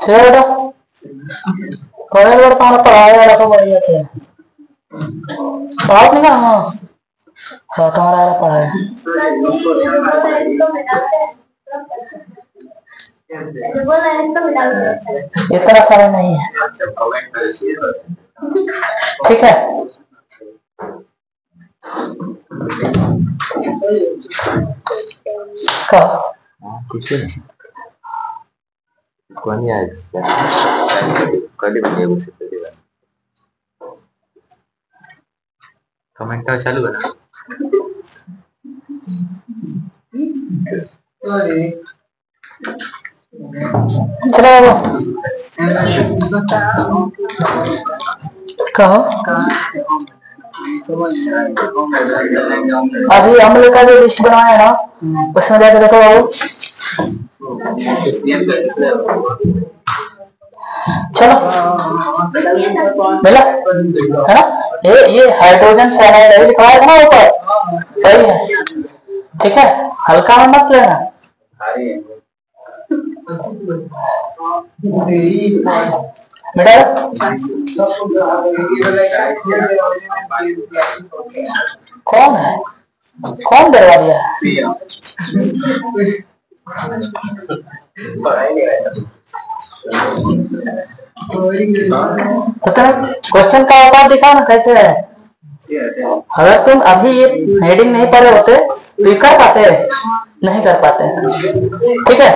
Speaker 1: बेटा पढ़े तो पढ़ाया रखो बढ़िया से, पढ़ाओ नहीं ना? हाँ तुम्हारा पढ़ाया इतना सारा नहीं है। ठीक है,
Speaker 2: कुछ नहीं कोनी आज कभी नहीं उसे करेगा। कमेंट चालू करा।
Speaker 1: चलो कहो अभी अम्ल का जो लिस्ट बनाया है ना उसमें जाके देखो बाबू। चलो मिला है ना। ये हाइड्रोजन साइनाइड लिखा है ना ऊपर, सही है। ठीक है, हल्का में मत लेना। बेटा कौन है, कौन डरवा दिया है? क्वेश्चन का आकार दिखा ना कैसे है। अगर तुम अभी ये हेडिंग नहीं पढ़े होते तो कर पाते, नहीं कर पाते। ठीक है,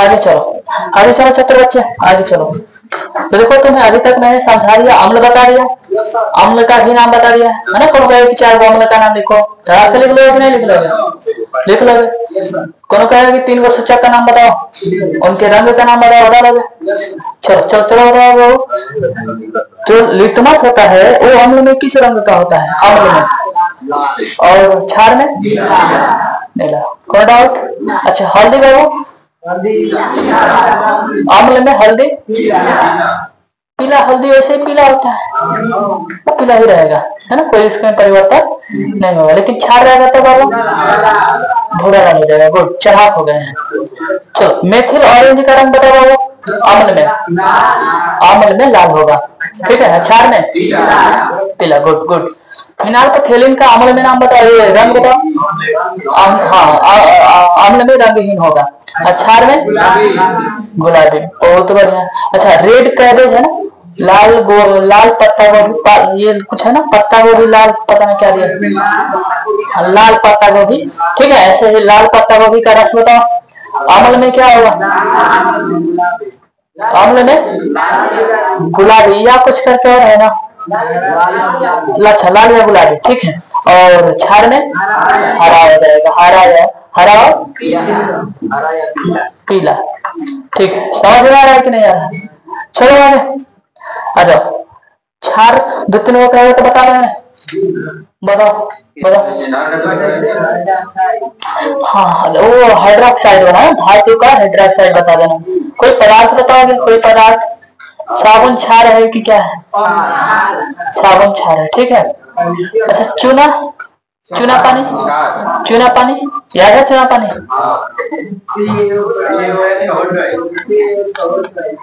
Speaker 1: आगे चलो, आगे चलो छात्र बच्चे, आगे चलो। तो देखो तुम्हें अभी तक मैंने समझा दिया, अम्ल बता दिया, अम्ल का भी नाम बता दिया है ना। कौन कहेगा कि 4 अम्ल का नाम लिखो, धड़ाक से लिख लोगे कि नहीं लिख लोगे? लिख लोगे। कौन कहेगा कि 3 सूचक का नाम बताओ, उनके रंग का नाम बताओ, बता लोगे। चलो चलो चलो बताओ। जो लिटमस होता है वो अम्ल में किस रंग का होता है? अम्ल में। और क्षार में नीला। कोई डाउट? अच्छा हल्दी बाबू, अम्ल में हल्दी पीला, हल्दी वैसे पीला होता है तो पीला ही रहेगा, है ना, कोई इसमें परिवर्तन नहीं होगा। लेकिन क्षार रहेगा तो बाबू भूरा रंग हो जाएगा। गुड, चढ़ाक हो गए हैं। चलो मेथिल ऑरेंज का रंग बताओ बाबू। अम्ल में लाल होगा। ठीक है, क्षार में पीला। Good good. फिनाइलपथेलिन का अम्ल में नाम बताओ, ये रंग बताओ। हाँ, अम्ल में रंगहीन होगा। क्षार में गुलाबी। बहुत बढ़िया। अच्छा रेड कैबेज है ना, लाल पत्ता गोभी, ये कुछ है ना, पत्ता गोभी लाल, पता नहीं क्या दिया, लाल पत्ता गोभी। ठीक है, ऐसे ही लाल पत्ता गोभी का रस बताओ। अम्ल में क्या होगा? अम्ल में गुलाबी या कुछ करके और है ना, अच्छा लाल या गुलाबी। ठीक है, और क्षार में हरा हो जाएगा, हरा और पीला। ठीक है, समझ में आ रहा है कि नहीं आ रहा है? चलो आगे आ जाओ। क्षार द्वितीय को कहेगा तो बता रहे हैं, बताओ बताओ। हाँ वो हाइड्रोक्साइड बना है, धातु का हाइड्रोक्साइड बता देना। कोई पदार्थ बताओगे, कोई पदार्थ। साबुन क्षार है कि क्या है? साबुन क्षार है। ठीक है। अच्छा चूना, चूना पानी, चूना पानी याद है? चूना पानी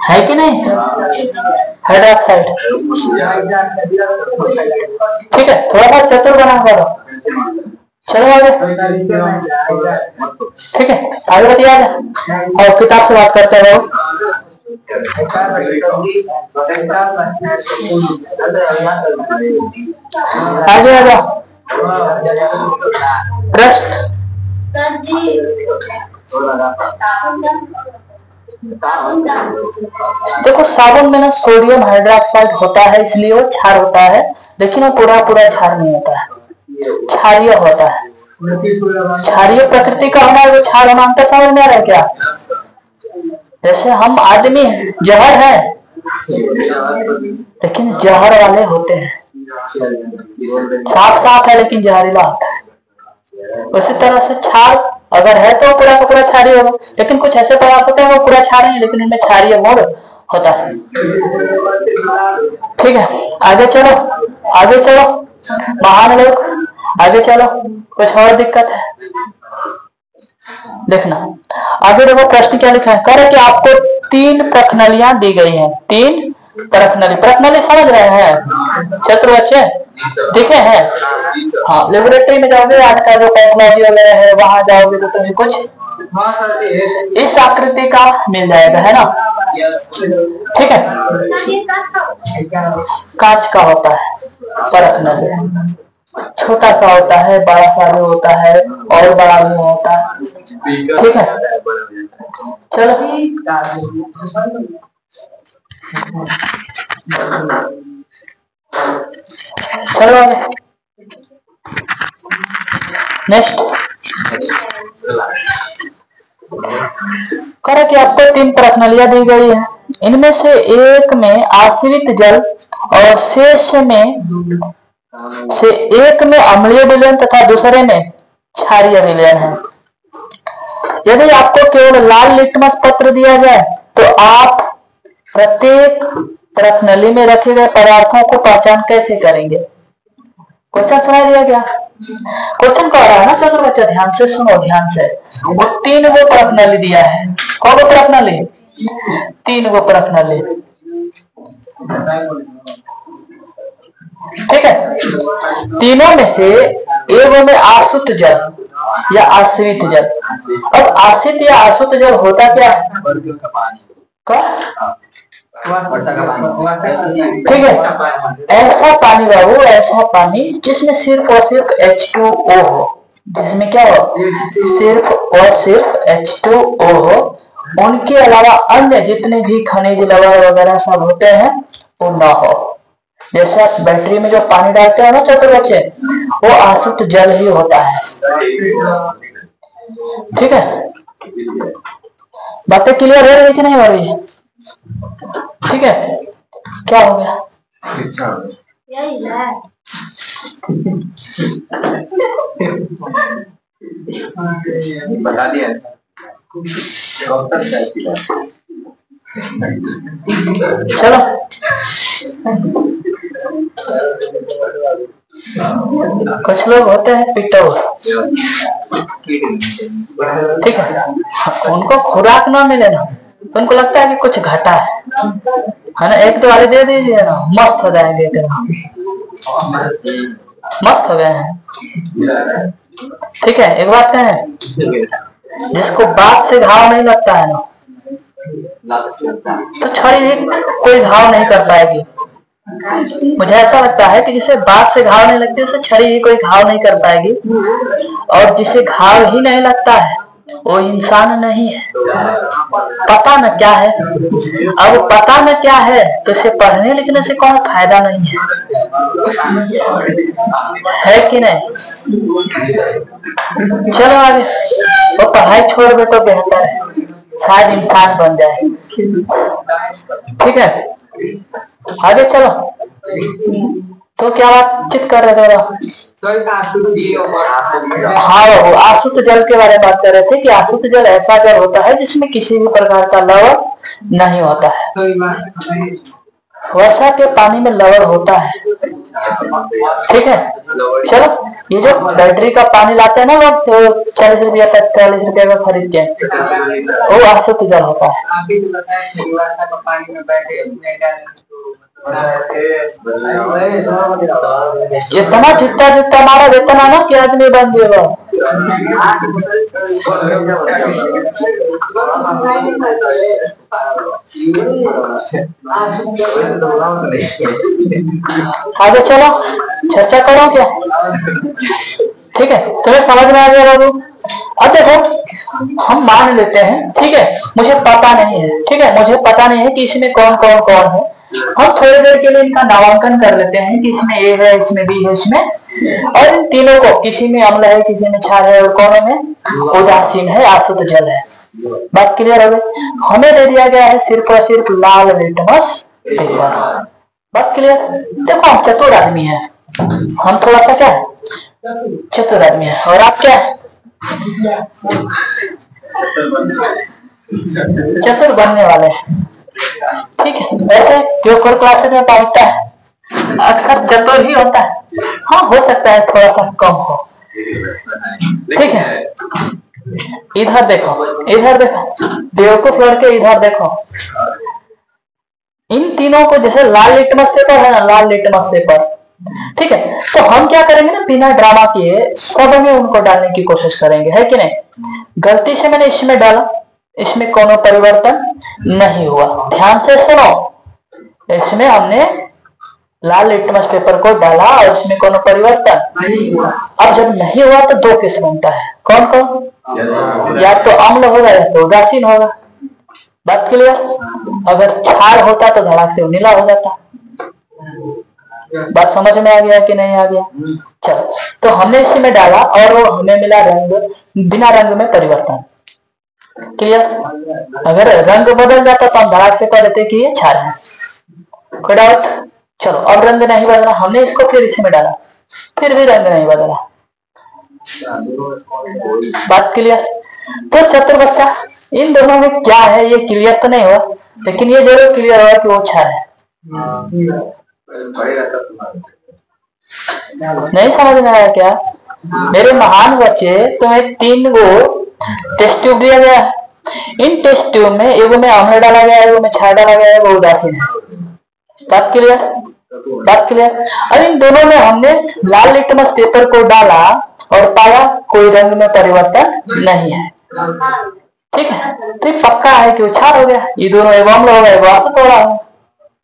Speaker 1: है कि नहीं? हाइड्रोक्साइड। ठीक है, थोड़ा बहुत चतुर बना करो। चलो आगे। ठीक है, आगे बात याद है और किताब से बात करते रहो। आगे आ जाओ। प्रश्न देखो, साबुन में ना सोडियम हाइड्रोक्साइड होता है इसलिए वो क्षार होता है, लेकिन वो पूरा पूरा क्षार नहीं होता है, क्षारीय होता है। क्षारीय प्रकृति का होना, वो क्षार होना अंतर समझ में आ रहा है क्या? जैसे हम आदमी जहर है, लेकिन जहर वाले होते हैं, साफ साफ है लेकिन जहरीला होता है। उसी तरह से क्षार अगर है तो पूरा का पूरा क्षारीय होगा, लेकिन कुछ ऐसे पदार्थ होते हैं वो पूरा क्षार नहीं, लेकिन उनमें क्षारीय गुण होता है। ठीक है, आगे चलो, आगे चलो महान लोग, आगे चलो। कुछ और दिक्कत है? देखना आगे देखो, प्रश्न क्या लिखा है। कह रहे कि आपको 3 प्रखनलियां दी गई हैं। 3 प्रखनली, प्रखनली समझ रहे हैं छात्र बच्चे? दिखे हैं? हाँ, लेबोरेटरी में जाओगे, आज का जो पैथोलॉजी वगैरह है वहां जाओगे तो तुम्हें कुछ इस आकृति का मिल जाएगा, है ना? ठीक है, कांच का होता है प्रखनली, छोटा सा होता है, बड़ा सा भी होता है और बड़ा भी होता है। ठीक है, चलो चलो आगे नेक्स्ट। करें कि आपको 3 प्रश्नावलियां दी गई है, इनमें से एक में आश्रित जल और शेष में से एक में अम्लीय विलयन तथा दूसरे में क्षारीय विलयन है। यदि आपको केवल लाल लिटमस पत्र दिया जाए तो आप प्रत्येक प्रश्नावली में रखे गए पदार्थों को पहचान कैसे करेंगे? क्वेश्चन सुनाई दिया गया? क्वेश्चन कह रहा है ना चलो बच्चा, ध्यान से सुनो, ध्यान से। वो 3 गो प्रश्नावली दिया है। कौन गो प्रश्नावली? 3 गो प्रश्नावली। ठीक है, तीनों में से एक में आसुत जल या आश्रित जल। अब आश्रित या आसुत जल होता क्या है? ठीक है, ऐसा पानी बाबू, ऐसा पानी जिसमें सिर्फ और सिर्फ H2O हो, जिसमें क्या हो? सिर्फ और सिर्फ H2O हो। उनके अलावा अन्य जितने भी खनिज लवण वगैरह सब होते हैं वो ना हो। जैसे आप बैटरी में जो पानी डालते हो ना चतुर बच्चे, वो आसुत जल ही होता है। ठीक है, बातें क्लियर हो रही कि नहीं हो रही है? ठीक है, क्या हो गया? यही है।
Speaker 2: बता दिया।
Speaker 1: चलो कुछ लोग होते हैं पिटो, ठीक है, उनको खुराक ना मिले ना तो उनको लगता है कि कुछ घटा है ना। 1-2 वाले दे दीजिए ना, मस्त हो जाएंगे, मस्त हो गए हैं। ठीक है, एक बात है, जिसको बात से घाव नहीं लगता है ना तो छड़ी भी कोई घाव नहीं कर पाएगी। मुझे ऐसा लगता है कि जिसे बात से घाव नहीं लगती उसे छड़ी भी कोई घाव नहीं कर पाएगी, और जिसे घाव ही नहीं लगता है वो इंसान नहीं है। पता न क्या है, अब पता न क्या है तो इसे पढ़ने लिखने से कौन फायदा नहीं है कि नहीं? चलो आगे, वो पढ़ाई छोड़ दे तो बेहतर है, शायद इंसान बन जाए। ठीक है, आगे चलो। तो क्या बातचीत कर रहे थे? हाँ, वो आसुत जल के बारे में बात कर रहे थे कि आसुत जल ऐसा जल होता है जिसमें किसी भी प्रकार का लवण नहीं होता है। वर्षा के पानी में लवण होता है। ठीक है, चलो, ये जो बैटरी का पानी लाते हैं ना लोग, तो 40 रुपया 45 रुपया का खरीद के, वो आसुत जल होता है। इतना जितना जितना हमारा वेतन है ना कि आदमी बन जाएगा। आगे चलो, चर्चा करो क्या? ठीक है, तुम्हें समझ में आ गया बाबू? अब देखो, हम मान लेते हैं, ठीक है, मुझे पता नहीं है, ठीक है, मुझे पता नहीं है कि इसमें कौन कौन कौन है। हम थोड़ी देर के लिए इनका नामांकन कर लेते हैं कि इसमें ए है, इसमें बी है, इसमें, और इन तीनों को किसी में अम्ल है, किसी में क्षार है, और कौन में उदासीन है, आसुत जल है। बात क्लियर हो गई? हमें दे दिया गया है सिर्फ और सिर्फ लाल लिटमस पेपर। बात क्लियर? देखो, हम चतुर आदमी है, हम थोड़ा सा क्या है, चतुर आदमी है, और आप क्या है, चतुर बनने वाले हैं। ठीक है, वैसे जो कोर क्लासेस में पढ़ता है अक्सर चतुर ही होता है। हाँ, हो सकता है थोड़ा सा कम हो। ठीक है, इधर देखो, इधर देखो, बेवकूफ लड़के, इधर देखो। इन तीनों को जैसे लाल लिटमस पेपर है ना, लाल लिटमस पेपर, ठीक है, तो हम क्या करेंगे ना, बिना ड्रामा किए सब में उनको डालने की कोशिश करेंगे, है कि नहीं? गलती से मैंने इसमें डाला, इसमें कोनो परिवर्तन नहीं हुआ। ध्यान से सुनो, इसमें हमने लाल लिटमस पेपर को डाला और इसमें कोनो परिवर्तन नहीं हुआ। अब जब नहीं हुआ तो 2 केस बनता है। कौन कौन? या तो अम्ल होगा या तो उदासीन होगा। बात क्लियर? अगर क्षार होता तो धड़ाक से नीला हो जाता। बात समझ में आ गया कि नहीं आ गया? चलो, तो हमने इसी में डाला और वो हमें मिला रंग, बिना रंग में परिवर्तन। क्लियर? अगर रंग बदल जाता तो हम धड़ाक से कह देते कि ये क्षार है। कोई डाउट? चलो, अब रंग नहीं बदला, हमने इसको फिर इसमें डाला, फिर भी रंग नहीं बदला। बात क्लियर? तो छात्र बच्चा, इन दोनों में क्या है ये क्लियर तो नहीं हुआ, लेकिन ये जरूर क्लियर हुआ कि वो क्षार है। नहीं समझ में आया क्या मेरे महान बच्चे? तुम्हें 3 गो टेस्ट ट्यूब दिया गया है। इन टेस्ट ट्यूब में एगो में अम्ल डाला गया है, एगो में क्षार डाला गया है, वो उदासीन है। बात क्लियर? बात क्लियर? अब इन दोनों में हमने लाल लिटमस पेपर को डाला और पाया कोई रंग में परिवर्तन नहीं है। ठीक है, तो ये पक्का है कि वो क्षार हो गया। ये दोनों एवं अम्ल हो गया, एवं आसत हो रहा है।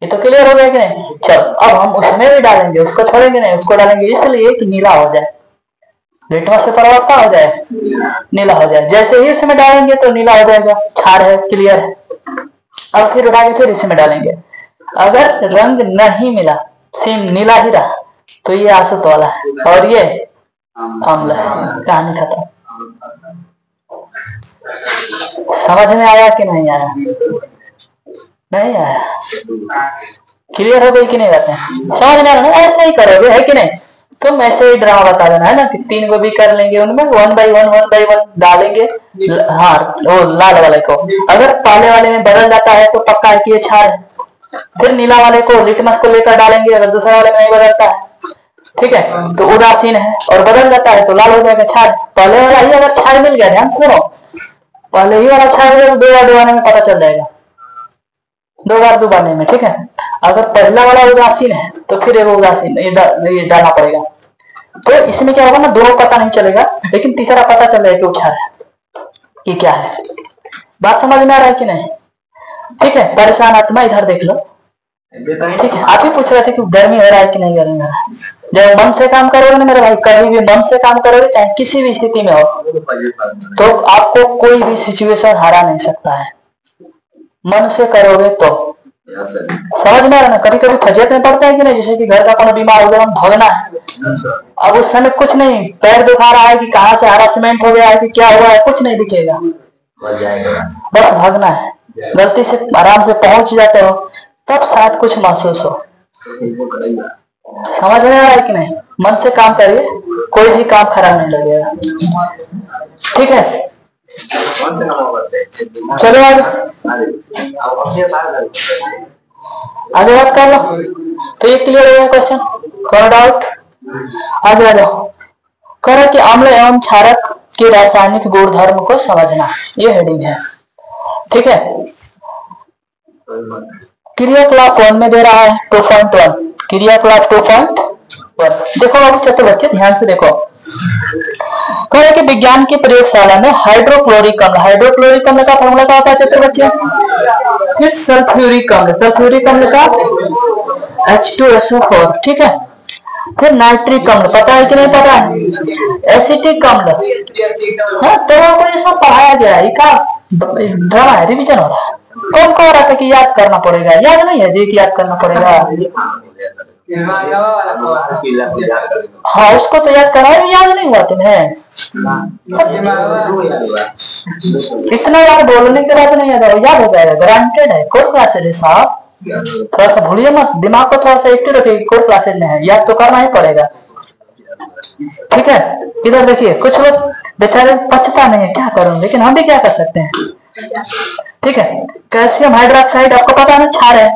Speaker 1: ये तो क्लियर हो गया कि नहीं? चलो, अब हम उसमें भी डालेंगे, उसको छोड़ेंगे नहीं, उसको डालेंगे इसलिए कि नीला हो जाए। लिटमस पेपर और क्या हो जाए? नीला हो जाए। जैसे ही इसमें डालेंगे तो नीला हो जाएगा, क्षार है, क्लियर है। अब फिर उठा के फिर इसमें डालेंगे, अगर रंग नहीं मिला, सेम नीला ही रहा, तो ये आसत वाला है और ये अम्ल है। कहानी खत्म। समझ में आया कि नहीं आया? नहीं आया? क्लियर हो गई कि नहीं बातें? समझ में आ रहा है? ऐसे ही करोगे, है कि नहीं? तुम ऐसे ही ड्रामा बता देना है ना कि 3 को भी कर लेंगे, उनमें 1 by 1 डालेंगे। हाँ, वो लाल वाले को अगर पहले वाले में बदल जाता है तो पक्का है कि ये क्षार है। फिर नीला वाले को लिटमस को लेकर डालेंगे, अगर दूसरा वाले में नहीं बदलता है, ठीक है, तो उदासीन है, और बदल जाता है तो लाल हो जाएगा, क्षार। पहले वाला ही अगर क्षार मिल गया, ध्यान सुनो, पहले ही वाला क्षार मिल गया तो 2 बार डुबाने में पता चल जाएगा, 2 बार डुबाने में। ठीक है, अगर पहला वाला उदासीन है तो फिर वो उदासीन ये डालना पड़ेगा। तो इसमें क्या होगा ना, दोनों पता नहीं चलेगा, लेकिन तीसरा पता चल जाएगा कि वो क्षार है। ये क्या है? बात समझ में आ रहा है कि नहीं? ठीक है, परेशान आत्मा इधर देख लो। ठीक है, आप ही पूछ रहे थे कि गर्मी हो रहा है कि नहीं गर्मी हो रहा है। जब मन से काम करोगे ना मेरे भाई, कभी भी मन से काम करोगे, चाहे किसी भी स्थिति में हो, तो आपको कोई भी सिचुएशन हरा नहीं सकता है। मन से करोगे तो। समझ में आ रहा है ना? कभी कभी फजियत में पड़ता है कि नहीं, जैसे कि घर का कोनो बीमार हो गया, हम भागना है, अब उस समय कुछ नहीं, पैर दुखा रहा है कि कहाँ से हरासमेंट हो गया है कि क्या हुआ है, कुछ नहीं दिखेगा, बस भागना है। गलती से आराम से पहुंच जाते हो, तब शायद कुछ महसूस हो। समझ में आ रहा है कि नहीं? मन से काम करिए, कोई भी काम खराब नहीं लगेगा। ठीक है, चलो आगे बात कर लो। तो ये क्लियर हो गया क्वेश्चन? कोई डाउट? आगे आ जाओ। कह रहा कि अम्ल एवं क्षारक के रासायनिक गुणधर्म को समझना, ये हेडिंग है। ठीक है, क्रियाकलाप 1 में दे रहा है 2.1, क्रियाकलाप 2.1। देखो बाबू छोटे बच्चे ध्यान से देखो, कह रहे कि विज्ञान की प्रयोगशाला में हाइड्रोक्लोरिक अम्ल, हाइड्रोक्लोरिक अम्ल का फॉर्मूला क्या होता है छोटे बच्चे? फिर सल्फ्यूरिक अम्ल, सल्फ्यूरिक अम्ल का H2SO4। ठीक है, फिर नाइट्रिक अम्ल, पता है कि नहीं पता है? एसिटिक अम्ल। हाँ, तो ये सब पढ़ाया गया है, का ड्रामा है, रिविजन हो रहा है। कौन कह रहा था कि याद करना पड़ेगा? याद नहीं है जी कि याद करना पड़ेगा। हाँ, उसको तो याद करा, याद नहीं हुआ तुम्हें? इतना बार बोलने के बाद नहीं याद हो जाएगा, ग्रांटेड है। कोर क्लासेज है साहब, थोड़ा सा भूलिए मत, दिमाग को थोड़ा सा एक्टिव रखिए। कोर क्लासेज में है, याद तो करना ही पड़ेगा। ठीक है, इधर देखिए, कुछ लोग बेचारे पचता नहीं है, क्या करूं, लेकिन हम भी क्या कर सकते हैं। ठीक है, कैल्शियम हाइड्रोक्साइड आपको पता है ना, क्षार है।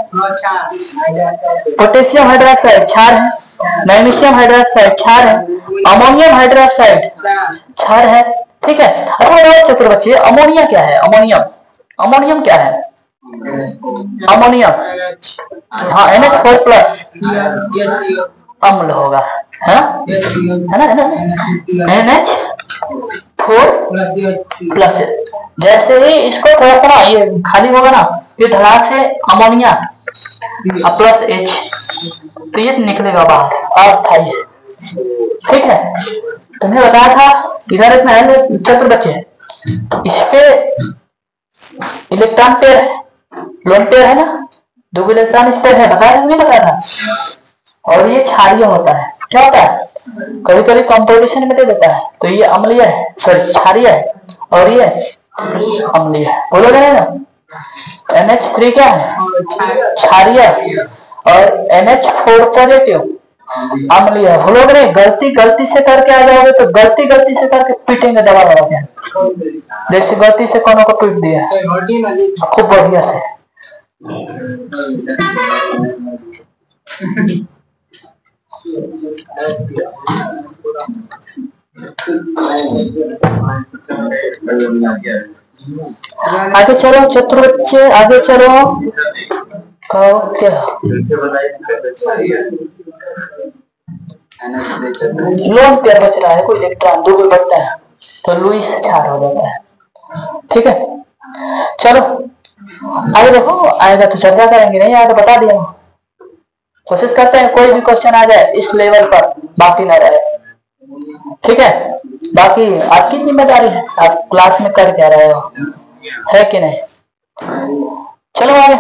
Speaker 1: पोटेशियम हाइड्रोक्साइड क्षार है, मैग्नीशियम हाइड्रोक्साइड क्षार है, अमोनियम हाइड्रोक्साइड क्षार है। ठीक है, अच्छा चतुर बच्चे, अमोनिया क्या है? अमोनियम, अमोनियम क्या है? अमोनियम, हाँ, NH4+ अम्ल होगा, है ना, NH4+। जैसे ही इसको थोड़ा सा ये खाली होगा ना, ये धड़ाक से अमोनिया प्लस H, तो ये निकलेगा बाहर, अस्थायी है। ठीक है, तुम्हें बताया था इधर इतना है छात्र बच्चे, इस पे इलेक्ट्रॉन पेयर है, लोन पेयर है ना, 2 इलेक्ट्रॉन इस पे है, बताया नहीं बताया था। और ये क्षारीय होता है, क्या होता है? कभी कभी कंपोजिशन में दे देता है, तो ये अम्लीय है, सॉरी क्षारीय है, और ये अम्लीय है, बोलोगे ना। NH3 क्या है, क्षारीय, और NH4 पॉजिटिव अम्लीय है। बोलोगे नहीं, गलती से करके आ जाओगे तो गलती से करके पीटेंगे दबा लगा के, जैसे गलती से कोनो को पीट दिया खूब बढ़िया से। आगे चलो चतुर बच्चे, आगे चलो। कहो क्या लोन पेयर बच रहा है, कोई इलेक्ट्रॉन दो कोई बढ़ता है तो लुईस क्षार हो जाता है। ठीक है, चलो आगे देखो, आएगा तो चर्चा करेंगे, नहीं आएगा तो बता दिया। कोशिश करते हैं कोई भी क्वेश्चन आ जाए इस लेवल पर बाकी ना रहे। ठीक है, बाकी आपकी जिम्मेदारी है, आप क्लास में कर क्या रहे हो, है कि नहीं। चलो आगे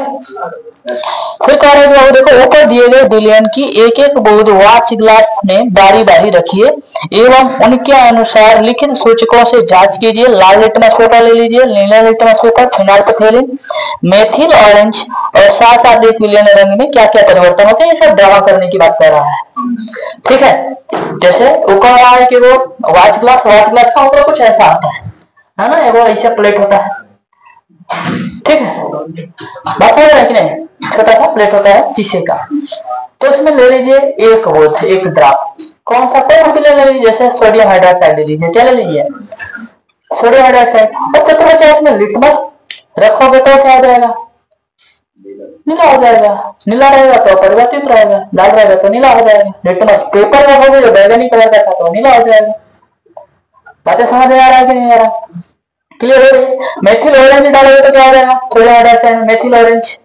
Speaker 1: फिर कह रहे हैं, देखो ऊपर दिए गए विलयन की एक एक बूंद वाच ग्लास में बारी बारी रखिए एवं उनके अनुसार लिखित सूचकों से जांच कीजिए। लाल लिटमस पेपर ले लीजिए, नीला लिटमस पेपर, फिनाइलपथेलिन, मेथिल ऑरेंज और साथ साथ एक विलयन रंग में क्या क्या परिवर्तन होते हैं, ये सब ड्रामा करने की बात कर रहा है। ठीक है, जैसे ऊपर रहा है कि वो वाच ग्लास का ऊपर कुछ ऐसा आता है ना, वो ऐसा प्लेट होता है। ठीक है, बात हो रहा है कि नहीं, छोटा सा प्लेट होता है शीशे का, तो इसमें ले लीजिए एक बोध, एक ड्रॉप, कौन सा कोई भी ले लीजिए, जैसे सोडियम हाइड्रोक्साइड ले लीजिए। क्या ले लीजिए, सोडियम हाइड्रोक्साइड। और चतुर बच्चे इसमें लिटमस रखोगे तो क्या हो जाएगा, नीला हो जाएगा। नीला रहेगा तो परिवर्तित रहेगा, लाल रहेगा तो नीला हो जाएगा। लिटमस पेपर रखोगे जो बैगनी कलर का था तो नीला हो जाएगा। बातें समझ में आ रहा है कि नहीं आ रहा, क्लियर हो रही है। मेथिल ऑरेंज डालोगे तो क्या हो जाएगा, सोडियम हाइड्रोक्साइड में मेथिल ऑरेंज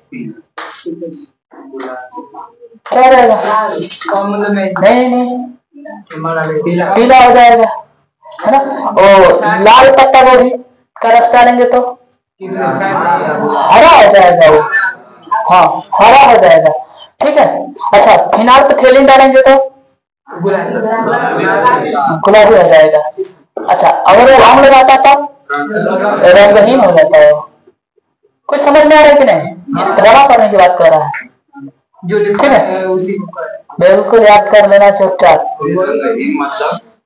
Speaker 1: क्या हो जाएगा, नहीं पीला हो जाएगा, है ना। और लाल पत्ता गोभी का रस डालेंगे तो हरा हो जाएगा वो, हाँ हरा हो जाएगा। ठीक है, अच्छा फिनाइलपथेलिन डालेंगे तो गुलाबी हो जाएगा। अच्छा अगर वो आम लगाता तब रंगहीन हो जाता है। कुछ समझ में आ रहा है कि नहीं, ड्रामा करने की बात कर रहा है। ठीक है, बिल्कुल याद कर लेना चुपचाप।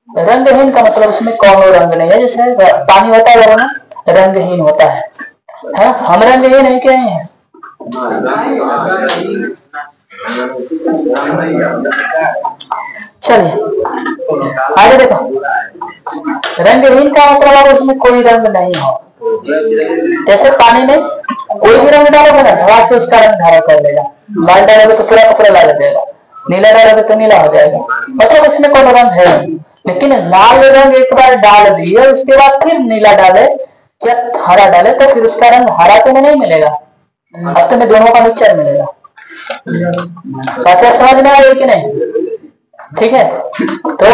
Speaker 1: रंगहीन का मतलब उसमें कौन रंग नहीं है, जैसे पानी होता है ना रंगहीन होता है, हम रंगहीन नहीं कहे हैं। चलिए आगे देखो, रंगहीन का मतलब उसमें कोई रंग नहीं हो, जैसे पानी में कोई भी रंग डालोगे ना धड़ा से उसका रंग धारण कर लेगा। लाल डालोगे तो पूरा कपड़ा लाल हो जाएगा, नीला डालोगे तो नीला हो जाएगा, मतलब उसमें कोई रंग है नहीं। लेकिन लाल रंग एक बार डाल दिए उसके बाद फिर नीला डाले या हरा डाले तो फिर उसका रंग हरा तो नहीं मिलेगा, अब तुम्हें दोनों का मिक्सचर मिलेगा। बातें समझ में आ रही कि नहीं। ठीक है, तो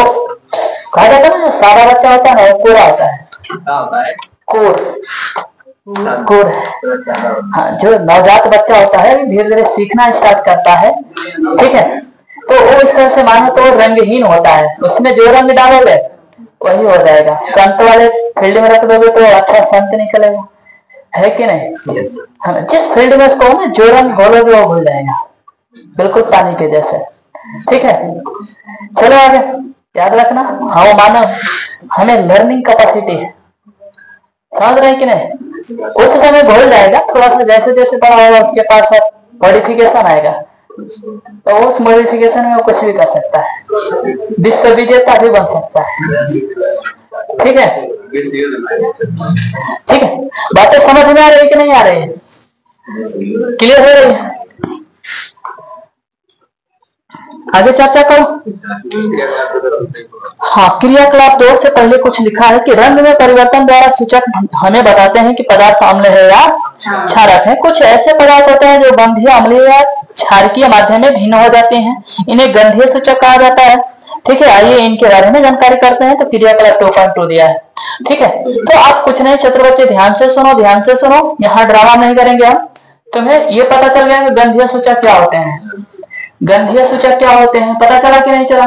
Speaker 1: कहा जाता है ना जो सादा बच्चा होता है ना वो कोरा होता है, कोर हाँ, जो नवजात बच्चा होता है धीरे धीरे सीखना स्टार्ट करता है। ठीक है, तो वो इस तरह से मानो तो रंगहीन होता है, उसमें जो रंग डालोगे वही हो जाएगा। संत वाले फील्ड में रख दोगे तो अच्छा संत निकलेगा, है कि नहीं। जिस फील्ड में उसको ना जो रंग घोलोगे वो घुल जाएगा, बिल्कुल पानी के जैसे। ठीक है, चलो आगे याद रखना, हाँ मानो हमें लर्निंग कैपेसिटी है, समझ रहे कि नहीं। उस समय घुल जाएगा, थोड़ा सा जैसे जैसे बड़ा होगा उसके पास मॉडिफिकेशन आएगा, तो उस मॉडिफिकेशन में वो कुछ भी कर सकता है, विश्व विजेता भी बन सकता है। ठीक है, ठीक है, बातें समझ में आ रही है कि नहीं आ रही है, क्लियर हो रही है। आगे चर्चा करो। हाँ, क्रियाकलाप 2 से पहले कुछ लिखा है कि रंग में परिवर्तन द्वारा सूचक हमें बताते हैं कि पदार्थ अम्ल है या क्षारक है। कुछ ऐसे पदार्थ होते हैं जो गंधीय, अम्लीय या क्षारकीय माध्यम में भिन्न हो जाते हैं, इन्हें गंधीय सूचक कहा जाता है। ठीक है, आइए इनके बारे में जानकारी करते हैं। तो क्रियाकलाप 2.2 दिया है। ठीक है, तो आप कुछ नहीं छात्र बच्चे ध्यान से सुनो, यहाँ ड्रामा नहीं करेंगे हम। तुम्हें ये पता चल गया कि गंधीय सूचक क्या होते हैं, गंधीय सूचक क्या होते हैं, पता चला कि नहीं चला।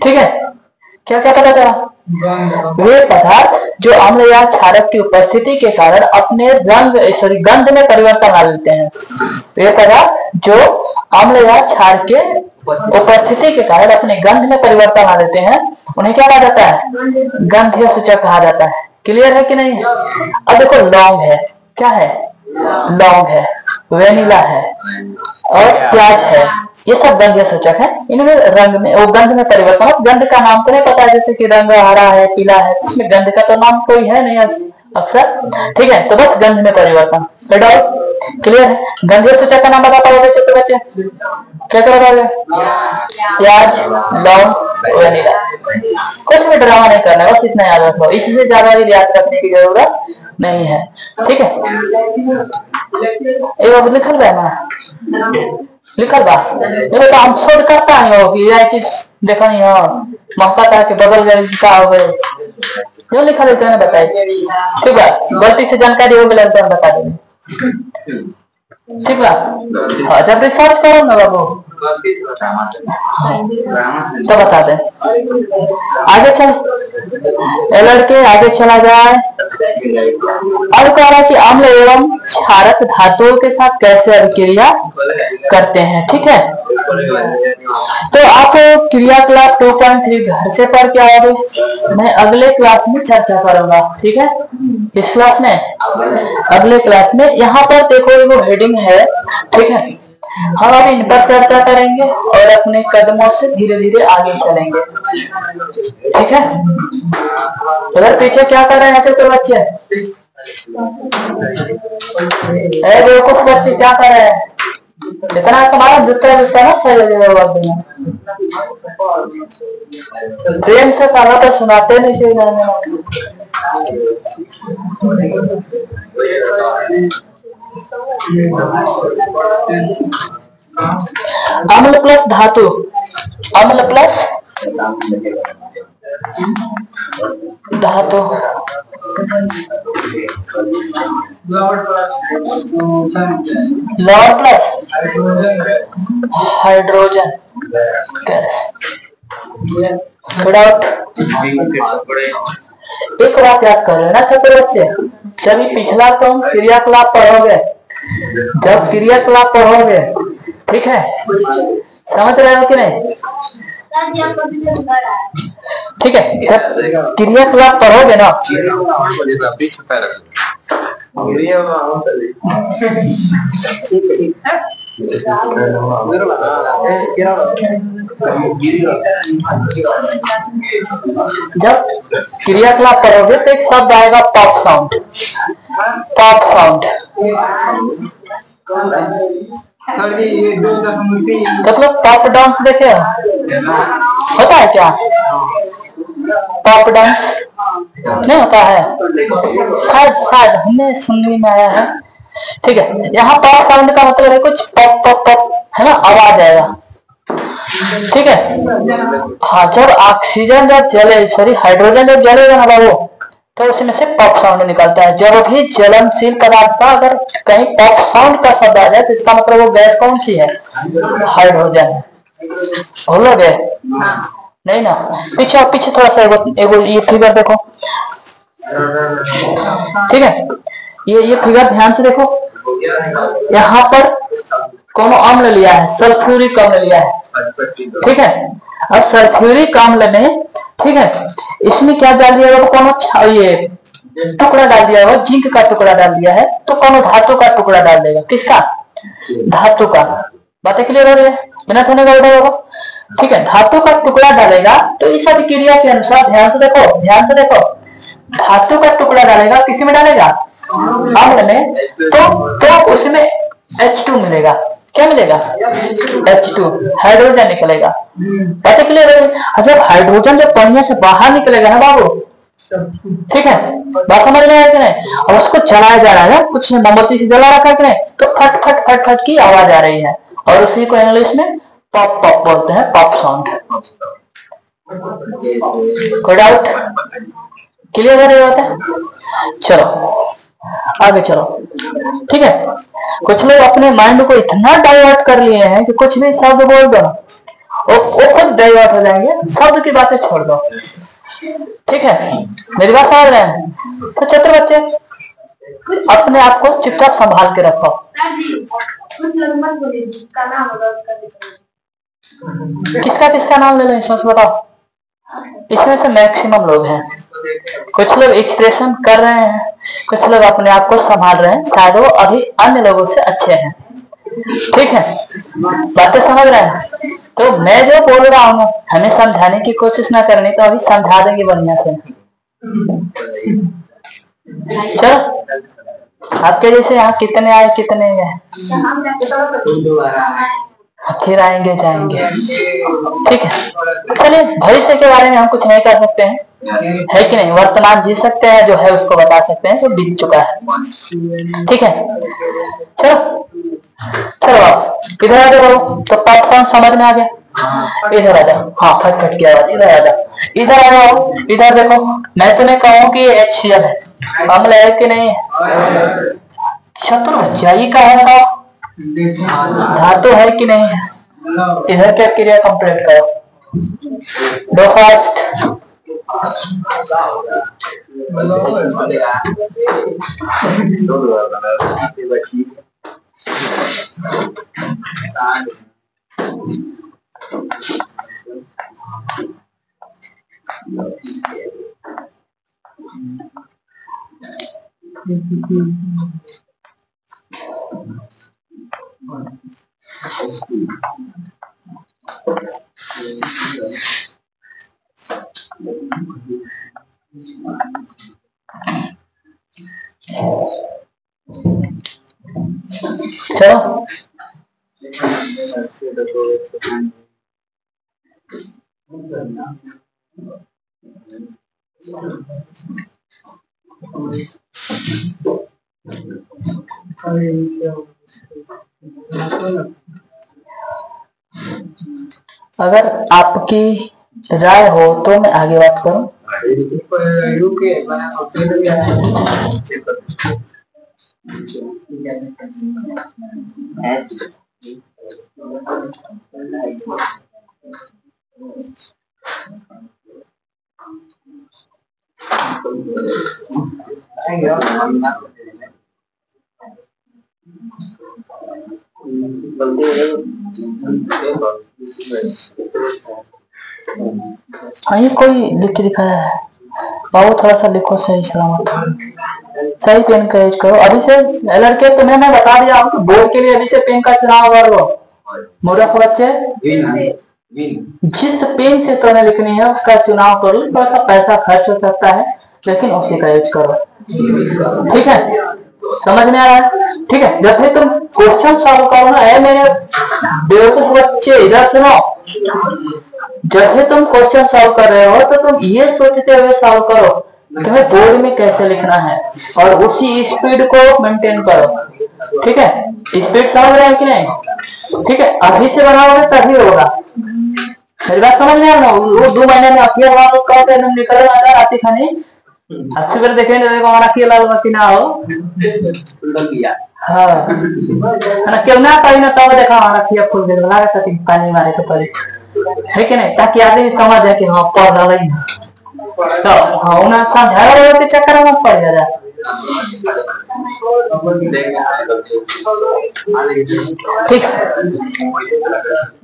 Speaker 1: ठीक है, क्या क्या पता चला, वे पदार्थ जो अम्ल या क्षारक की उपस्थिति के कारण अपने गंध में परिवर्तन ला लेते हैं। वे पदार्थ जो अम्ल या क्षार के उपस्थिति के कारण अपने गंध में परिवर्तन ला देते हैं उन्हें क्या कहा जाता है? गंधीय सूचक कहा जाता है। क्लियर है कि नहीं? अब देखो लौंग है, क्या है? लौंग है, वेनिला है और प्याज है, ये सब गंधीय सूचक है। इनमें रंग में वो गंध में परिवर्तन, गंध का नाम तो नहीं पता है, जैसे कि रंग हरा है, पीला है, इसमें गंध का तो नाम कोई है नहीं अक्सर, ठीक है। तो बस गंध में परिवर्तन। क्लियर है? गंधीय सूचक का नाम बता पाओगे छोटे बच्चे? क्या क्या बताओगे? प्याज, लौंग, वेनिला। कुछ भी ड्रामा नहीं करना, बस इतना याद रखो, इससे ज्यादा भी याद रखने की जरूरत नहीं है, ठीक है। एक लिखल बा ना, लिखल बा, ये तो हम शोध करता है कि यह चीज देखा नहीं हो, मौका था कि बगल गए का हो गए, जो लिखा देते हैं बताइए, ठीक है। गलती से जानकारी हो गई तो बता देंगे, ठीक है। हाँ, जब रिसर्च करो ना बाबू तो बता दे। आगे चल, लड़के आगे चला जाए। और कह रहा है कि अम्ल एवं क्षारक धातुओं के साथ कैसे अभिक्रिया करते हैं, ठीक है। तो आप क्रियाकलाप 2.3 घर से पढ़ के आओगे, मैं अगले क्लास में चर्चा करूंगा, ठीक है। इस क्लास में, अगले क्लास में। यहाँ पर देखो एगो हेडिंग है, ठीक है। हम अब इन पर चर्चा करेंगे और अपने कदमों से धीरे धीरे आगे चलेंगे, ठीक है। उधर पीछे क्या कर रहे हैं तो बच्चे? बेवकूफ बच्चे क्या कर रहे हैं? इतना तुम्हारा जूता ना सही लगेगा, प्रेम से कहा तो सुनाते नहीं चाहिए। अम्ल प्लस धातु, अम्ल प्लस धातु, लवण प्लस हाइड्रोजन गैस। एक बात याद कर लेना छोटे बच्चे, जब पिछला तुम क्रियाकलाप पढ़ोगे, जब क्रियाकलाप पढ़ोगे, ठीक है, समझ रहे हो कि नहीं? ठीक है, जब क्रियाकलाप पढ़ोगे ना, जब क्रियाकलाप पढ़ोगे तो एक शब्द आएगा पॉप साउंड, पॉप साउंड। मतलब पॉप डांस देखे होता है क्या? पॉप डांस नहीं होता है, शायद शायद हमें सुनने में आया है, ठीक है। यहाँ पॉप साउंड का मतलब है कुछ पॉप पॉप पॉप, है ना, आवाज आएगा, ठीक है। हाँ, जब ऑक्सीजन जब जले, सॉरी हाइड्रोजन जब जलेगा ना बाबू, तो उसमें से पॉप साउंड निकलता है। जब भी ज्वलनशील पदार्थ का अगर कहीं पॉप साउंड का शब्द आ जाए तो इसका मतलब वो गैस कौन सी है? हाइड्रोजन है। बोलोगे नहीं ना? पीछे पीछे थोड़ा सा एगो ये फिगर देखो, ठीक है। ये फिगर ध्यान से देखो, यहाँ पर कौन अम्ल लिया है? सल्फ्यूरिक अम्ल लिया है, ठीक है। और सल्फ्यूरिक अम्ल में, ठीक है, इसमें क्या डाल दिया होगा? कौन ये टुकड़ा डाल दिया होगा, जिंक का टुकड़ा डाल दिया है, तो कौन धातु का टुकड़ा डाल देगा? किसका? धातु का। बातें क्लियर हो रही है? बिना थोने का उठा होगा, ठीक है। धातु का टुकड़ा डालेगा तो इस अभिक्रिया के अनुसार ध्यान से देखो, ध्यान से देखो, धातु का टुकड़ा डालेगा, किसी में डालेगा? अम्ल में। तो उसमें H2 मिलेगा। क्या मिलेगा? H2, हाइड्रोजन निकलेगा। बातें क्लियर है? जब हाइड्रोजन जब पानी से बाहर निकलेगा ना बाबू, ठीक है, बात समझ में आया कि नहीं? और उसको चलाया जा रहा है, कुछ मोमबत्ती से जला रखा है कि नहीं, तो फट फट फट फट की आवाज आ रही है, और उसी को इंग्लिश में पॉप पॉप बोलते हैं, पॉप साउंड। कोई डाउट? क्लियर हो रही बात है? चलो आगे चलो, ठीक है। कुछ लोग अपने माइंड को इतना डाइवर्ट कर लिए हैं कि कुछ भी शब्द बोल दो वो खुद डाइवर्ट हो जाएंगे, शब्द की बातें छोड़ दो, ठीक है, मेरी बात समझ रहे हैं? तो छात्र बच्चे अपने आप को चुपचाप संभाल के रखो। किसका किसका नाम ले लें, सोच बताओ। इसमें से मैक्सिमम लोग हैं, कुछ लोग एक्सप्रेशन कर रहे हैं, कुछ लोग अपने आप को संभाल रहे हैं, शायद वो अभी अन्य लोगों से अच्छे हैं। ठीक है, बातें समझ रहे हैं? तो मैं जो बोल रहा हूँ हमें समझाने की कोशिश ना करनी, तो अभी समझा देंगे बढ़िया से। चलो, आपके जैसे यहाँ कितने आए कितने हैं? फिर आएंगे जाएंगे। ठीक है, चलिए भविष्य के बारे में हम कुछ नहीं कर सकते हैं, है कि नहीं? वर्तमान जी सकते हैं, जो है उसको बता सकते हैं, जो बीत चुका है। ठीक है, चलो चलो आप इधर आ जाओ। तो पॉप सॉन्ग समझ में आ गया? इधर आ जाओ। हाँ, खट खट की आवाज। इधर आ जाओ, इधर आ जाओ, इधर देखो। मैं तुम्हें कहूँ कि ये HCl है, अम्ल है कि नहीं है? चतुर बच्चा, ये का है का धातु है कि नहीं है? इधर क्या क्रिया कंप्लीट करो, दो फास्ट। चलो अगर आपकी राय हो तो मैं आगे बात करूं। हाँ, ये कोई लिख के दिखाया है बाबू, थोड़ा सा लिखो सही सलामत, सही पेन का यूज करो। अभी से लड़के, तुम्हें मैं बता दिया हूँ कि बोर्ड के लिए अभी से पेन का चुनाव कर लो। मूर्ख बच्चे, जिस पेन से तुम्हें लिखनी है उसका चुनाव करो। थोड़ा सा पैसा खर्च हो सकता है, लेकिन उसी का यूज करो। ठीक है, समझ में आ रहा है? ठीक है, जब भी तुम क्वेश्चन सॉल्व करो ना, है मेरे बेवकूफ बच्चे, इधर सुनो। जब भी तुम क्वेश्चन सॉल्व कर रहे हो तो तुम ये सोचते हुए सॉल्व करो तुम्हें बोर्ड में कैसे लिखना है, और उसी स्पीड को मेंटेन करो। ठीक है, स्पीड समझ रहे हैं कि नहीं? ठीक है, अभी से बनाओगे तभी होगा। मेरी बात समझ में आ रहा है? वो 2 महीने में अखियार वालों का एकदम निकल रहा आती खानी अच्छे फिर देखेंगे, देखो हमारा अखियार लाल बाकी ना हो। हाँ ना, क्यों ना कहीं ना तब देखा हमारा अखियार फूल दे लगा था पानी मारे तो पड़े, है कि नहीं? ताकि आदमी समझ जाए कि हाँ पढ़ रहा है। तो हाँ, उन्हें समझाया रहे के चक्कर में पड़ जा। ठीक,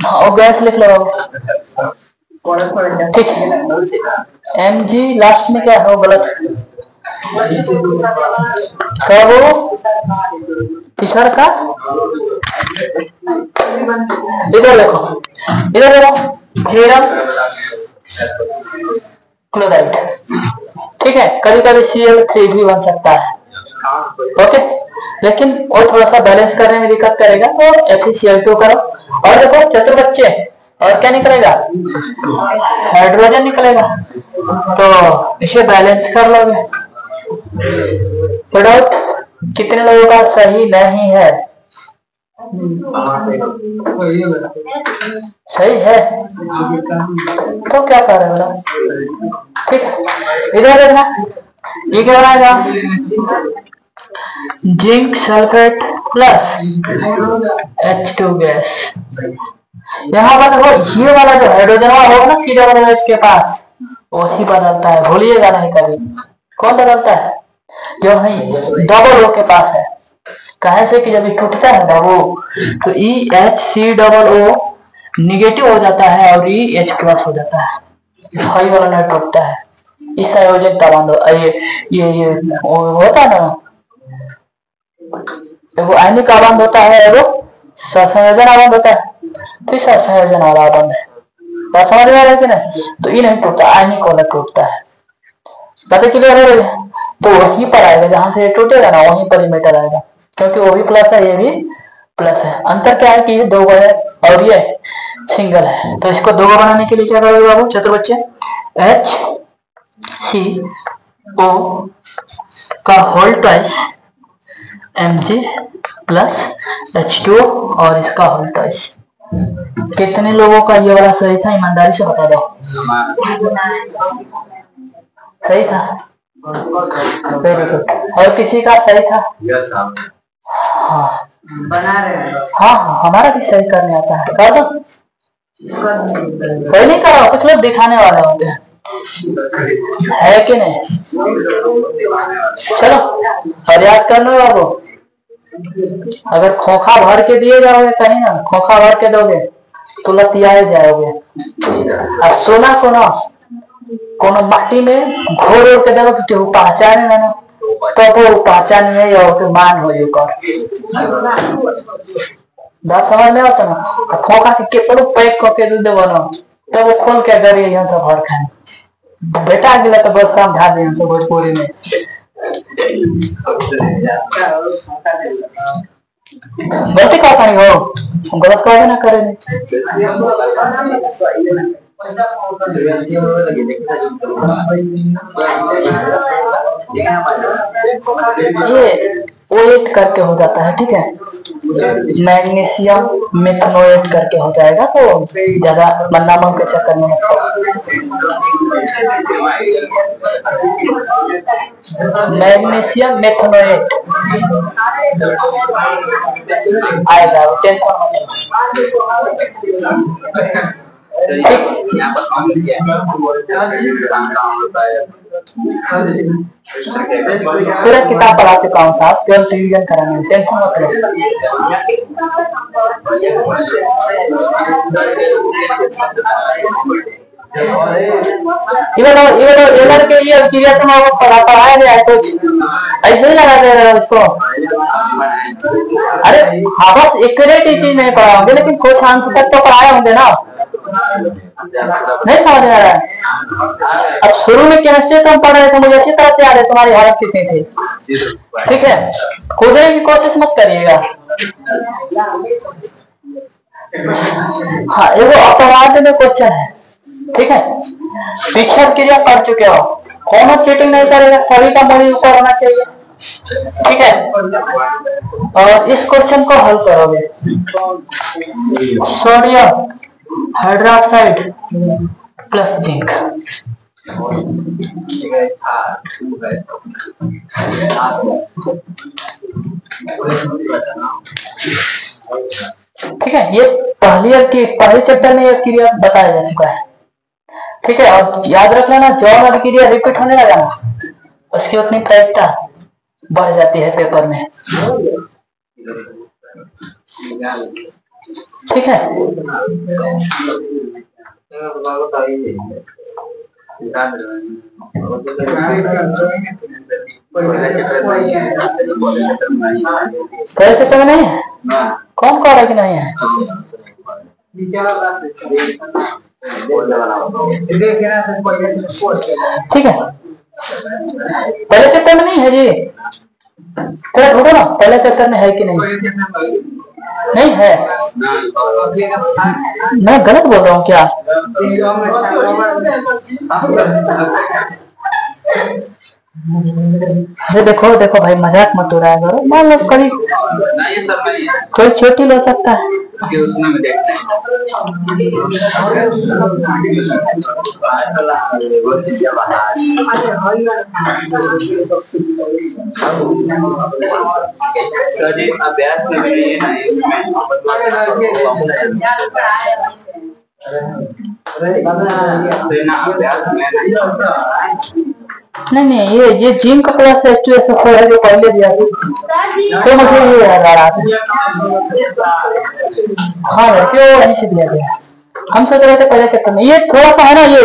Speaker 1: हाँ, और गैस लिख लो। ठीक है, MG लास्ट में क्या है? वो गलत क्या? वो तीसरा का इधर देखो, इधर देखो, फेरम क्लोराइड। ठीक है, कभी कभी Cl3 भी बन सकता है। ओके, लेकिन और थोड़ा सा बैलेंस करने में दिक्कत करेगा तो FeCl2 करो। और देखो चतुर बच्चे, और क्या निकलेगा? हाइड्रोजन निकलेगा, तो इसे बैलेंस कर लोगे। प्रोडक्ट कितने लोगों का सही नहीं है? सही है तो क्या कर रहे हो? ठीक है, इधर देखना, ये क्या बनाएगा? Zinc sulphate plus H2 gas. यहाँ पर देखो, ये वाला जो हाइड्रोजन वाला होगा ना CH के पास, वही बदलता है, भूलिएगा नहीं कभी। कौन बदलता है? जो नहीं डबल ओ के पास है। कहे से कि जब ये टूटता है ना वो, तो EHC निगेटिव हो जाता है और EH+ हो जाता है। हाई वाला नहीं टूटता है। इस संयोजक का बांधो ये होता है ना, वो आयनिक आबंध होता है, वो सहसंयोजन आबंध होता है। तो इस सहसंयोजन वाला आबंध है, बात समझ में आ रहा है कि नहीं? तो ये नहीं टूटता, आयनिक वाला टूटता है। बातें क्लियर हो रही है? तो वहीं पर आएगा जहां से ये टूटेगा ना, वहीं पर मीटर आएगा, क्योंकि वो भी प्लस है, ये भी प्लस है। अंतर क्या है कि ये 2 है और ये सिंगल है। तो इसको 2 बनाने के लिए क्या करोगे बाबू छात्र बच्चे? HCO का होल ट्वाइस Mg+H2O और इसका होल ट्वाइस। कितने लोगों का ये वाला सही था? ईमानदारी से बता दो। सही था, वेरी गुड। और किसी का सही था? हाँ
Speaker 2: बना रहे हैं।
Speaker 1: हाँ, हमारा भी सही करने आता है, कर दो। सही नहीं करो, कुछ लोग दिखाने वाले होते हैं, है कि नहीं? चलो और याद कर लो बाबू। अगर खोखा भर के दिए जाओगे कहीं ना, खोखा भर के दोगे तो लतियाए जाओगे। और सोना को ना कोनो माटी में घोर के देगा तो वो पहचाने ना, तो वो पहचान में या मान हो बात समझ में आता ना। खोखा के कितनो पैक करके दूध देव ना, तब वो खोल के अगर यहाँ सब भर खाए बेटा गिला तो बस समझा दे हमसे भोजपुरी में। गलती का कहीं हो, गलत कहे ना करे। ये OH करके हो जाता है, ठीक है? मैग्नीशियम मेथनोएट करके हो जाएगा, तो ज्यादा नामों के चक्कर में मैग्नीशियम मेथनोएट आएगा, टेंशन पूरा किताब पढ़ा चुका हूँ साहब, केवल रिवीजन कराना है, टेंशन मत लो। इधर के लिए क्रिया तुम पढ़ाया गया है कुछ ऐसे ही लगा दे रहे हो इसको। अरे हाँ, बस एक्यूरेट ही चीज नहीं पढ़ा होंगे, लेकिन कुछ अंश तक तो पढ़ाए होंगे ना। नहीं समझ में आ रहा है? अब शुरू में केमिस्ट्री तुम पढ़ रहे थे, मुझे अच्छी तरह से याद है तुम्हारी हालत कितनी थी, ठीक है? कूदने की कोशिश मत करिएगा। हाँ, एगो अपवाद में क्वेश्चन है, ठीक है? पिछड़ क्रिया कर चुके हो, कौन चीटिंग नहीं करेगा, सभी का मूल्य ऊपर होना चाहिए, ठीक है? और इस क्वेश्चन को हल करोगे। सोडियम हाइड्रोक्साइड प्लस जिंक, ठीक है? ये पहले चैप्टर में ये क्रिया बताया जा चुका है, ठीक है? और याद रख लेना, जौन अभिक्रिया रिपीट होने लगा ना, उसकी उतनी प्रायिकता बढ़ जाती है पेपर में, ठीक है? पहले चैप्टर में नहीं है? कौन कह रहा है कि नहीं है? ठीक है, पहले चैप्टर में नहीं है जी, थोड़ा ढूंढो ना पहले चैप्टर में है कि नहीं। नहीं है, मैं गलत बोल रहा हूँ क्या? ये देखो देखो भाई, मजाक मत उड़ाया करो। मान लो कोई छोटी ले सकता है,
Speaker 2: अभ्यास में भी है ना, इसमें
Speaker 1: नहीं, ये जिंक प्लस H2SO4 है जो पहले दिया था, तो मुझे ये याद आ रहा था। हाँ लड़कियों वहीं से दिया गया, हम सोच रहे थे पहले चैप्टर में। ये थोड़ा सा है ना, ये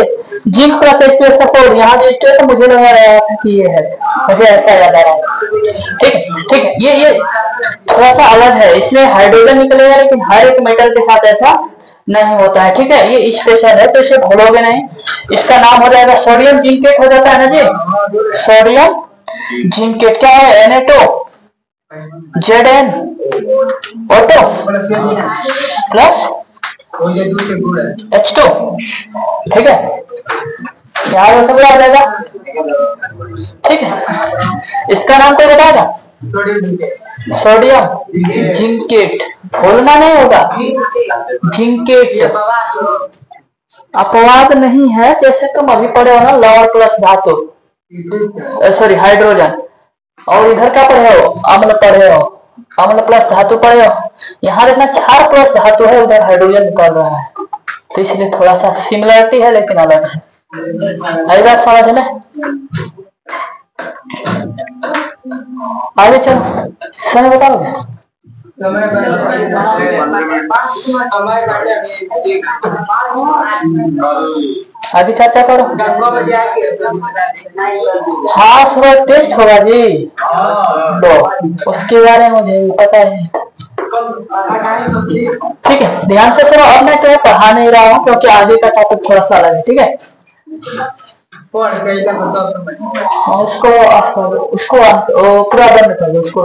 Speaker 1: जिंक प्लस H2SO4 यहाँ जो स्टेट, तो मुझे लगा रहा था कि ये है, मुझे ऐसा याद आ रहा है। ठीक है, ये थोड़ा सा अलग है, इसमें हाइड्रोजन निकलेगा, लेकिन हर एक मेटल के साथ ऐसा नहीं होता है। ठीक है, ये स्पेशल है, तो इसे भूलोगे नहीं। इसका नाम हो जाएगा सोडियम जिंकेट हो जाता है ना जी, सोडियम जिंकेट। क्या है? Na2 Zn auto plus H2। ठीक है, यहाँ सब आ जाएगा। ठीक है, इसका नाम कोई बताएगा? सोडियम जिंकेट, भूलना नहीं होगा, जिंकेट। अपवाद नहीं है, जैसे तुम अभी पढ़े हो ना लवण प्लस धातु, सॉरी हाइड्रोजन, और इधर क्या पढ़े हो? अम्ल पढ़े हो, अम्ल प्लस धातु पढ़े हो। यहाँ देखना क्षार प्लस धातु है, उधर हाइड्रोजन निकल रहा है, तो इसलिए थोड़ा सा सिमिलरिटी है लेकिन अलग है। आई बात समझ में? आगे चलो, समय बताओगे? आगे चर्चा करो। हाँ सुबह टेस्ट होगा जी, तो उसके बारे में मुझे पता है। ठीक है, ध्यान से सुनो। अब मैं तुम्हें पढ़ा नहीं रहा हूँ क्योंकि आगे का टॉपिक थोड़ा सा अलग है। ठीक है, उसको पूरा बंद कर दो उसको।